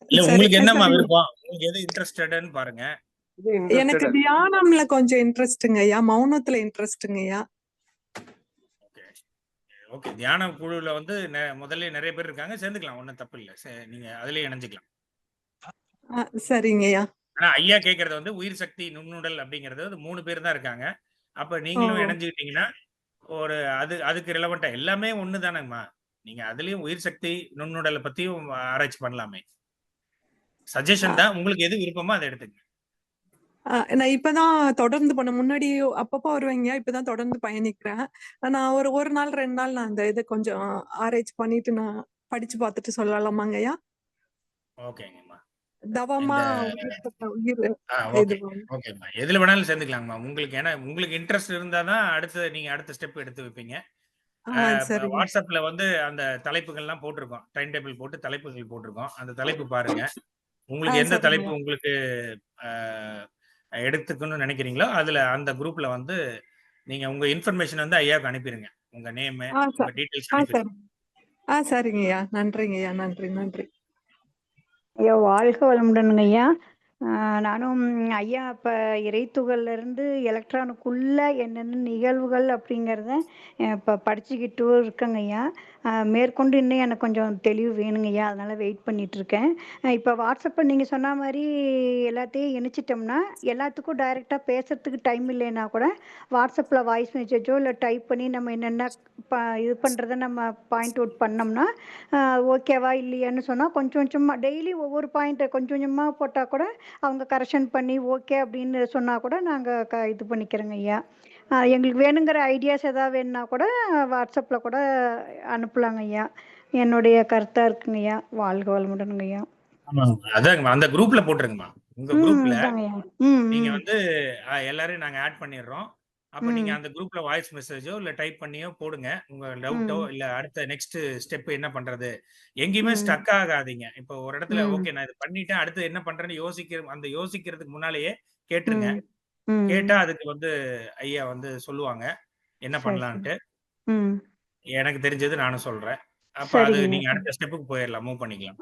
இல்ல உங்களுக்கு என்னமா விருப்பம், உங்களுக்கு எது இன்ட்ரஸ்டட்னு பாருங்க. எனக்கு தியானம்ல கொஞ்சம் இன்ட்ரெஸ்ட்ங்க ஐயா, மௌனத்துல இன்ட்ரெஸ்ட்ங்க ஐயா. ஓகே, தியான குழுல வந்து முதல்ல நிறைய பேர் இருக்காங்க, சேர்ந்துக்கலாம், ஒன்றும் தப்பு இல்லை, நீங்க அதுலயே இணைஞ்சுக்கலாம். சரிங்க ஐயா. ஆனா ஐயா கேட்கறது வந்து உயிர் சக்தி நுண்ணுடல் அப்படிங்கிறது 3 பேர் தான் இருக்காங்க. அப்ப நீங்களும் இணைஞ்சுக்கிட்டீங்கன்னா ஒரு அதுக்கு ரிலவெண்டா எல்லாமே ஒண்ணு தானேம்மா. நீங்க அதுலயும் உயிர் சக்தி நுண்ணுடலை பத்தியும் ஆராய்ச்சி பண்ணலாமே. சஜஷன் தான், உங்களுக்கு எது விருப்பமோ அதை எடுத்துங்க. நான் இப்பதான் தொடர்ந்து முன்னாடி அப்பப்போ வருவேங்க, இப்பதான் தொடர்ந்து பயணிக்கிறேன். நான் ஒரு நாள் 2 நாள் நான் அந்த இதை கொஞ்சம் ஆராய்ச்சி பண்ணிட்டு நான் படிச்சு பார்த்துட்டு சொல்லலாமாங்க ஐயா? ஓகேங்கம்மா. தவமா ஓகேம்மா, எதுல வேணாலும் சேர்ந்துக்கலாங்கம்மா உங்களுக்கு. ஏன்னா உங்களுக்கு இன்ட்ரெஸ்ட் இருந்தாதான் நீங்க அடுத்த ஸ்டெப் எடுத்து வைப்பீங்க. வாட்ஸ்அப்ல வந்து அந்த தலைப்புகள்லாம் போட்டிருக்கோம், டைம் டேபிள் போட்டு தலைப்புகள் போட்டிருக்கோம், அந்த தலைப்பு பாருங்க. உங்களுக்கு எந்த தலைப்பு உங்களுக்கு எடுத்துக்கணும்னு நினைக்கிறீங்களோ அதுல அந்த குரூப்ல வந்து நீங்க உங்க இன்ஃபர்மேஷன் வந்து ஐயாவுக்கு அனுப்பிடுங்க, உங்க நேம், உங்க டீடைல்ஸ் அனுப்பிடுங்க. சரிங்கய்யா, நன்றிங்கய்யா, நன்றி நன்றி ஐயா. வாழ்க வளமுடனுங்க ஐயா. நானும் ஐயா இப்போ இறைத்துகள்லேருந்து எலக்ட்ரானுக்குள்ள என்னென்ன நிகழ்வுகள் அப்படிங்கிறத இப்போ படிச்சுக்கிட்டும் இருக்கேங்க ஐயா. மேற்கொண்டு இன்னும் எனக்கு கொஞ்சம் தெளிவு வேணுங்க ஐயா, அதனால் வெயிட் பண்ணிகிட்ருக்கேன். இப்போ வாட்ஸ்அப்பை நீங்கள் சொன்ன மாதிரி எல்லாத்தையும் இணைச்சிட்டோம்னா எல்லாத்துக்கும் டைரெக்டாக பேசுகிறதுக்கு டைம் இல்லைன்னா கூட வாட்ஸ்அப்பில் வாய்ஸ் மெசேஜோ இல்லை டைப் பண்ணி நம்ம என்னென்ன இது பண்ணுறத நம்ம பாயிண்ட் அவுட் பண்ணோம்னா ஓகேவா இல்லையான்னு சொன்னால் கொஞ்சம் கொஞ்சமாக டெய்லி ஒவ்வொரு பாயிண்ட்டை கொஞ்சம் கொஞ்சமாக போட்டால் கூட அவங்க கரெக்ஷன் பண்ணி ஓகே அப்படின்னு சொன்னால் கூட நாங்கள் இது பண்ணிக்கிறோங்க ஐயா. எங்களுக்கு வேணுங்கிற ஐடியாஸ் ஏதாவது வேணுன்னா கூட வாட்ஸ்அப்பில் கூட அனுப்பலாங்க ஐயா. என்னுடைய கருத்தாக இருக்குங்க ஐயா. வாழ்க வளமுடனுங்க ஐயா. அதாங்கம்மா, அந்த குரூப்ல போட்டுருங்கம்மா. உங்க குரூப்ல நீங்க வந்து எல்லாரையும் நாங்க ஆட் பண்ணிடுறோம். அப்ப நீங்க அந்த குரூப்ல வாய்ஸ் மெசேஜோ இல்ல டைப் பண்ணியோ போடுங்க, உங்க டவுட்டோ இல்ல அடுத்த நெக்ஸ்ட் ஸ்டெப் என்ன பண்றது. எங்கேயுமே ஸ்டக் ஆகாதீங்க. இப்போ ஒரு இடத்துல ஓகே நான் இது பண்ணிட்டேன், அடுத்து என்ன பண்றேன்னு யோசிக்கிறதுக்கு முன்னாலேயே கேட்டுருங்க. கேட்டா அதுக்கு வந்து ஐயா வந்து சொல்லுவாங்க என்ன பண்ணலான்ட்டு. எனக்கு தெரிஞ்சது நானும் சொல்றேன். அப்ப அது நீங்க அடுத்த ஸ்டெப்புக்கு போயிடலாம், மூவ் பண்ணிக்கலாம்.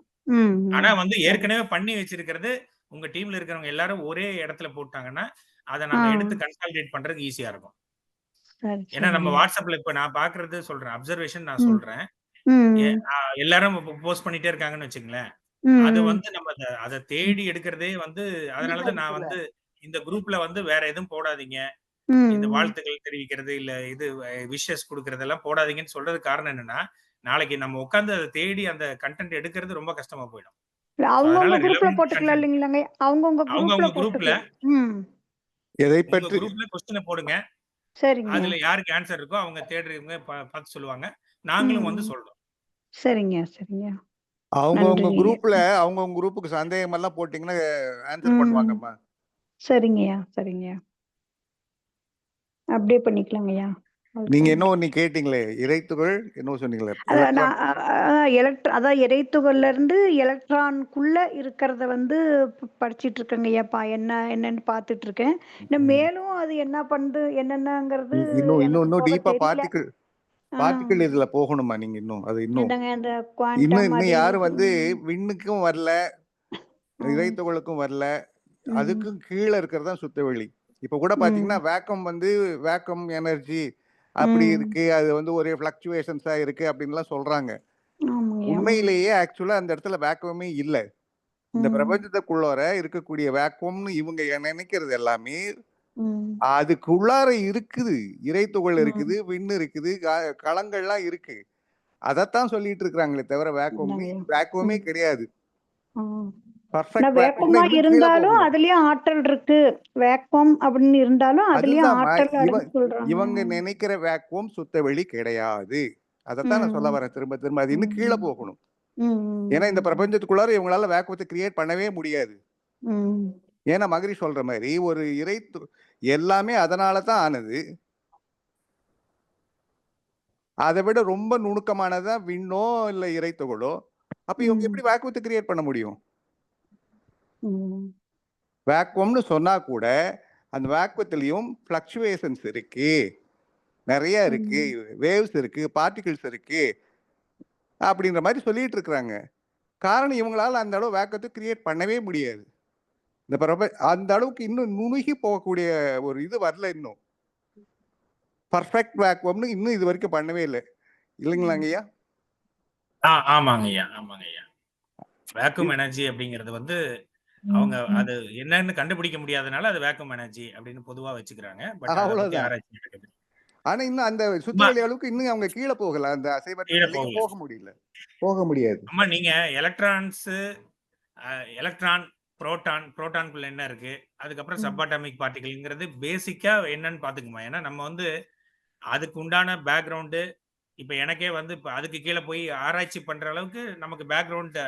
ஆனா வந்து ஏற்கனவே பண்ணி வச்சிருக்கிறது உங்க டீம்ல இருக்கிறவங்க எல்லாரும் ஒரே இடத்துல போட்டாங்கன்னா அதை நம்ம எடுத்து கன்சாலிடேட் பண்றதுக்கு ஈஸியா இருக்கும். ஏன்னா நம்ம வாட்ஸ்அப்ல இப்ப நான் பாக்குறது சொல்றேன், அப்சர்வேஷன் நான் சொல்றேன். எல்லாரும் போஸ்ட் பண்ணிட்டே இருக்காங்கன்னு வச்சுங்களேன், அது ம் வந்து நம்ம அத தேடி எடுக்கிறதே வந்து அதனால தான் நான் வந்து இந்த குரூப்ல வந்து வேற எதுவும் போடாதீங்க. இந்த ம் வாழ்த்துக்கள் தெரிவிக்கிறது, இல்ல இது விஷஸ் குடுக்கிறதெல்லாம் போடாதீங்கன்னு சொல்றதுக்கு காரணம் என்னன்னா, நாளைக்கு நம்ம உட்கார்ந்து அத தேடி அந்த கன்டென்ட் எடுக்கிறது ரொம்ப கஷ்டமா போயிடும். ஸோ அவங்கவுங்க அதனால குரூப்ல ரிலவன்ட் போட்டுக்கலாம் கன்டென்ட் இல்லைங்களாங்க? அவங்கவுங்க குரூப்ல அவங்கவங்க குரூப்ல போட்டுக்கலாம். ம் எதை உங்க பற்றி குரூப்ல கொஸ்டின போடுங்க. சரிங்க. அதுல யாருக்கு ஆன்சர் இருக்கோ அவங்க தேடுறவங்க பார்த்து சொல்லுவாங்க. நாங்களும் வந்து ம் சொல்றோம். சரிங்க, சரிங்க. அவங்கவுங்க நன்றிங்க. குரூப்ல அவங்கவுங்க குரூப்புக்கு சந்தேகம் எல்லாம் போட்டீங்கன்னா ஆன்சர் ம் பண்ணுவாங்கம்மா. சரிங்கய்யா, சரிங்கய்யா. அப்படியே பண்ணிக்கலாங்கய்யா. நீங்க ஓகே. என்ன ஒண்ணு கேட்டீங்களே, இறைத்துகள் என்ன சொன்னீங்களே, அதான் எலக்ட்ரான். நான் அதான் இறைத்துகள்ல இருந்து எலக்ட்ரானுக்குள்ள இருக்கிறத வந்து படிச்சிட்டு இருக்கேங்கய்யாப்பா. என்னன்னு பார்த்துட்டு இருக்கேன். இன்னும் மேலும் அது என்ன பண்ணுது என்னென்னங்கிறது இன்னும் இன்னும் எனக்கு இன்னும் போக டீப்பா தெரியல. ஆ. பார்ட்டிகிள் இதுல போகணுமா நீங்க இன்னும் அது இன்னும் என்னங்க அந்த இன்னும் குவாண்டம் இன்னும் அது யாரும் இது. வந்து விண்ணுக்கும் வரல, ம். இறைத்துகளுக்கும் வரல. ம். அதுக்கும் கீழே இருக்கிறது தான் சுத்தவெளி. இப்ப கூட ம். பாத்தீங்கன்னா வேக்கம் வந்து வேக்கம் எனர்ஜி அப்படி ம். இருக்கு, அது வந்து ஒரே பிளக்சுவேஷன்ஸா இருக்கு அப்படின்லாம் சொல்றாங்க. ஆமாங்கய்யா. உண்மையிலேயே ஆக்சுவலா அந்த இடத்துல வேக்கமே இல்ல. இந்த ம். பிரபஞ்சத்துக்குள்ளார இருக்கக்கூடிய வேக்கம்னு இவங்க நினைக்கிறது எல்லாமே ம். அதுக்குள்ளார இருக்குது. இறைத்துகள் ம். இருக்குது, விண்ணு இருக்குது, களங்கள்லாம் இருக்கு. அதத்தான் சொல்லிட்டு இருக்கிறாங்களே தவிர என்னங்கய்யா? வேக்குவமே ம். கிடையாது. ம். பர்ஃபெக்ட் நான் வேக்குவம்னா வேப்பமா இன்னும் கீழே இருந்தாலும் போகணும். அதுலயும் ஆற்றல் இருக்கு. வேக்கம் அப்படின்னு இருந்தாலும் அதுலயும் அதுதான்மா ஆற்றல் இவன் இருக்குன்னு சொல்றாங்க. இவங்க நினைக்கிற வேக்குவம் சுத்த வெளி கிடையாது. அதத்தான் நான் சொல்ல ம். வரேன் திரும்ப திரும்ப. அது இன்னும் கீழே ம். போகணும். ஏன்னா இந்த ம். பிரபஞ்சத்துக்குள்ளார இவங்களால வேக்குவத்தை கிரியேட் பண்ணவே முடியாது. ம். ஏன்னா மகரி சொல்ற மாதிரி ஒரு எல்லாமே அதனால தான் ஆனது. அதை விட ரொம்ப நுணுக்கமானதா விண்ணோ இல்ல இறைத்துகளோ. அப்ப இவங்க ம். எப்படி வேக்குவத்தை கிரியேட் பண்ண முடியும்? ம். வேக்குவம்னு சொன்னா கூட அந்த வேக்குவத்திலையும் பிளக்சுவேஷன்ஸ் இருக்கு, நிறைய இருக்கு, ம். வேவ்ஸ் இருக்கு, பார்ட்டிகிள்ஸ் இருக்கு அப்படின்ற மாதிரி சொல்லிட்டு இருக்கிறாங்க. காரணம் இவங்களால அந்த அளவு வேக்கத்தை கிரியேட் பண்ணவே முடியாது. அந்த அளவுக்கு இன்னும் நுணுகி போகக்கூடிய ஒரு இது வரல இன்னும். பர்ஃபெக்ட் வேக்குவம்னு இன்னும் இது வரைக்கும் பண்ணவே இல்லை இல்லைங்களாங்க ஐயா? ஆமாங்க ஐயா, ஆமாங்க ஐயா. வேக்யூம் எனர்ஜி அப்படிங்கிறது வந்து அவங்க அது என்னன்னு கண்டுபிடிக்க முடியாதனால அது வேக்யூம் எனர்ஜி அப்படின்னு பொதுவா வச்சுக்கிறாங்க. பட் அத பத்தி அவ்வளவுதான். ஆராய்ச்சி நடக்குது. ஆனா இன்னும் அந்த அம்மா சுத்தவெளி அளவுக்கு இன்னும் அவங்க கீழே போகல. அந்த அசைவற்ற கீழ நிலைக்கு போகல. போக முடியல, போக முடியாது. அம்மா நீங்க எலக்ட்ரான், புரோட்டான்குள்ள என்ன இருக்கு? அதுக்கப்புறம் சப் அட்டாமிக் பார்ட்டிகிள்ங்கிறது பேசிக்கா என்னன்னு பாத்துக்குமா. ஏன்னா நம்ம வந்து அதுக்கு உண்டான பேக்ரவுண்டு இப்ப எனக்கே வந்து இப்ப அதுக்கு கீழ போய் ஆராய்ச்சி பண்ற அளவுக்கு நமக்கு பேக்ரவுண்ட்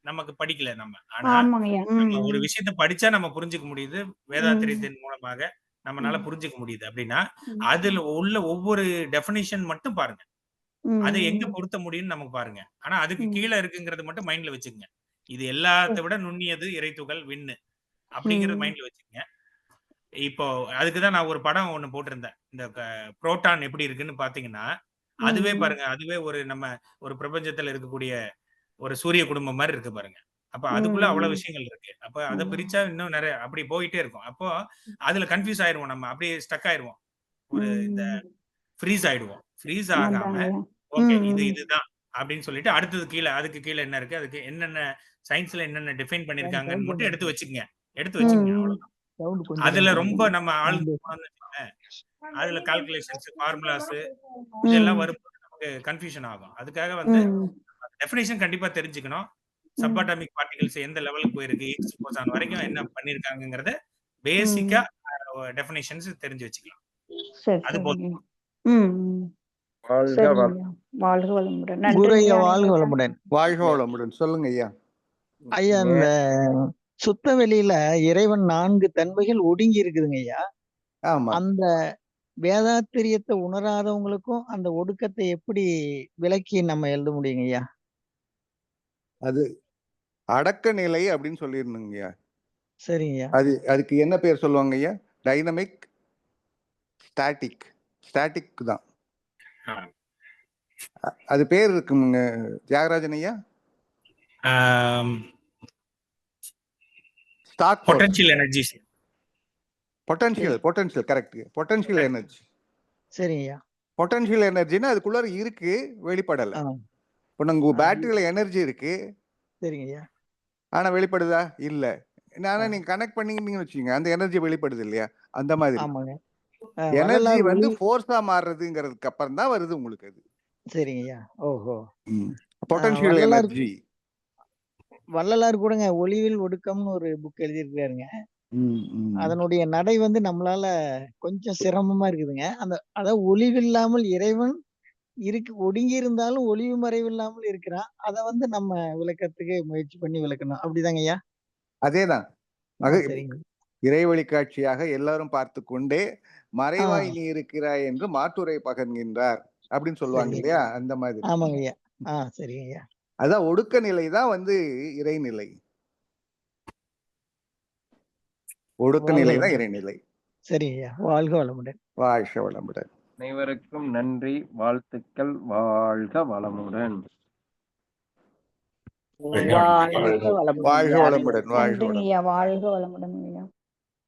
நமக்கு படிக்கல நம்ம. ஆனா ஆமாங்கய்யா. நம்ம ஒரு ம். விஷயத்த படிச்சா நம்ம புரிஞ்சுக்க முடியுது. ம். வேதாத்திரியத்தின் மூலமாக நம்மனால ம். புரிஞ்சுக்க முடியுது அப்படின்னா, ம். அதுல உள்ள ஒவ்வொரு டெஃபினிஷன் மட்டும் பாருங்க. அத எங்க ம். பொருத்த முடியும்னு நமக்கு பாருங்க. ஆனா அதுக்கு ம். கீழ இருக்குங்கிறது மட்டும் மைண்ட்ல வச்சுக்கங்க. இது எல்லாத்த விட நுண்ணியது இறைத்துகள், விண்ணு அப்படிங்கிறது ம். மைண்ட்ல வச்சுக்கங்க. இப்போ அதுக்கு தான் நான் ஒரு படம் ஒண்ணு போட்டிருந்தேன். இந்த புரோட்டான் எப்படி இருக்குன்னு பார்த்தீங்கன்னா, அதுவே ம். பாருங்க. அதுவே ஒரு பிரபஞ்சத்துல இருக்கக்கூடிய ஒரு சூரிய குடும்பம் மாரி இருக்கு பாருங்க. அப்ப அதுக்குள்ள அவ்வளவு ம். விஷயங்கள் இருக்கு. அப்ப அத ஆமா. பிரிச்சா இன்னும் நெறைய அப்படி போயிட்டே இருக்கும். அப்போ அதுல கன்ஃப்யூஸ் ஆயிருவோம் நம்ம. அப்படியே ஸ்டக் ஆயிருவோம். இந்த ம். ஃப்ரீஸ் ஆயிடுவோம். ஃப்ரீஸ் ஆகாம, அதாங்கய்யா. ஓகே ம். இதுதான் அப்படின்னு சொல்லிட்டு அடுத்தது அதுக்கு கீழ என்ன இருக்கு? அதுக்கு என்னென்ன சயன்ஸ்ல என்னென்ன டிஃபைன் பண்ணியிருக்காங்கன்னு மட்டும் எடுத்து வச்சுக்கங்க. எடுத்து வச்சுக்கங்க ம். அவ்வளவுதான். அதுல ரொம்ப நம்ம ஆழ்ந்து போனோம்னு வச்சுக்கோங்களேன், அதுல கால்குலேஷன்ஸ், ஃபார்முலாஸ் இதெல்லாம் ம். வரும்போது நமக்கு கன்ஃப்யூஷன் ஆகும். அதுக்காக வந்து ம். டெஃபினிஷன் கண்டிப்பா தெரிஞ்சுக்கணும். சப் ம். அட்டாமிக் பார்ட்டிகிள்ஸ் எந்த லெவலுக்கு போயிருக்கு, ஹிக்ஸ் போசான் வரைக்கும் என்ன பண்ணியிருக்காங்கங்கிறத ம். பேசிக்கா டெஃபினிஷன்ஸ் தெரிஞ்சு வச்சுக்கலாம். சரி, அது போதும். சரிங்க. ம். ம். வாழ்க வளம். சரிங்கய்யா. வாழ்க வளமுடன். குரு ஐயா நன்றிங்கய்யா. வாழ்க நீங்க வளமுடன். வாழ்க வளமுடன். சொல்லுங்க ஐயா. ஐயா இந்த சுத்த வெளியில இறைவன் 4 தன்மைகள் ஒடுங்கி இருக்குதுங்க ஐயா. ஆமா. அந்த வேதாத்திரியத்தை உணராதவங்களுக்கும் அந்த ஒடுக்கத்தை எப்படி விளக்கி நம்ம எழுத முடியுங்க ஐயா? அது அடக்க நிலை அப்படின்னு சொல்லிடணுங்கய்யா. சரிங்கய்யா. அதுக்கு என்ன பேர் சொல்லுவாங்க ஐயா? Dynamic, static. ஸ்டாட்டிக் தான் அது பேர் இருக்குங்க தியாகராஜன் ஐயா. Stock potential energies. Potential correct. Potential energy. சரிங்கய்யா. பொட்டன்ஷியல் எனர்ஜினா அதுக்குள்ளார இருக்கு, வெளிப்படல. ஆ. இப்போ உங்க பேட்டரியில எனர்ஜி இருக்கு. சரிங்கய்யா. ஆனா வெளிப்படுதா? இல்ல. ஆனா ஆ. நீங்க கனெக்ட் பண்ணீங்கன்னு வச்சுக்கோங்க, அந்த எனர்ஜி வெளிப்படுது இல்லையா? அந்த மாதிரி. ஆமாங்க. எனர்ஜி வள்ளலார் வந்து ஒளி ஃபோர்ஸா மாறுறதுங்கிறதுக்கு அப்புறம் தான் வருது உங்களுக்கு அது. சரிங்க ஐயா. ஓஹோ! Potential Vallalar energy. வள்ளலார் கூடங்க ஒளிவில் ஒடுக்கம்னு ஒரு புக் எழுதியிருக்காருங்க. அதனுடைய நடை வந்து நம்மளால கொஞ்சம் சிரமமா இருக்குதுங்க. அதாவது ஒளிவில்லாமல் இறைவன் ஒடுங்கி இருந்தாலும் ஒளிவு மறைவில்லாமல் இருக்கிறான். அத வந்து நம்ம விளக்கத்துக்கு முயற்சி பண்ணி விளக்கணும். அப்படிதாங்க ஐயா? அதேதான். சரிங்க. இறைவழி காட்சியாக எல்லாரும் பார்த்து கொண்டே மறைவாய் ஆ. நீ இருக்கிறாய் என்று மாட்டுரை பகர்கின்றார் அப்படின்னு சொல்லுவாங்க சரிங்க. இல்லையா? அந்த மாதிரி. ஆமாங்க ஐயா. சரிங்க ஐயா. அதான் ஒடுக்க நிலை தான் வந்து இறைநிலை. ஒடுக்க நிலை தான் இறைநிலை. சரிங்க ஐயா. வாழ்க வளமுடன். வாழ்க வளமுடன். அனைவருக்கும் நன்றி, வாழ்த்துக்கள். வாழ்க வளமுடன். வாழ்க வளமுடன். வாழ்க வளமுடன். வாழ்க நன்றிங்க வளமுடன். ஐயா. வாழ்க வளமுடன்.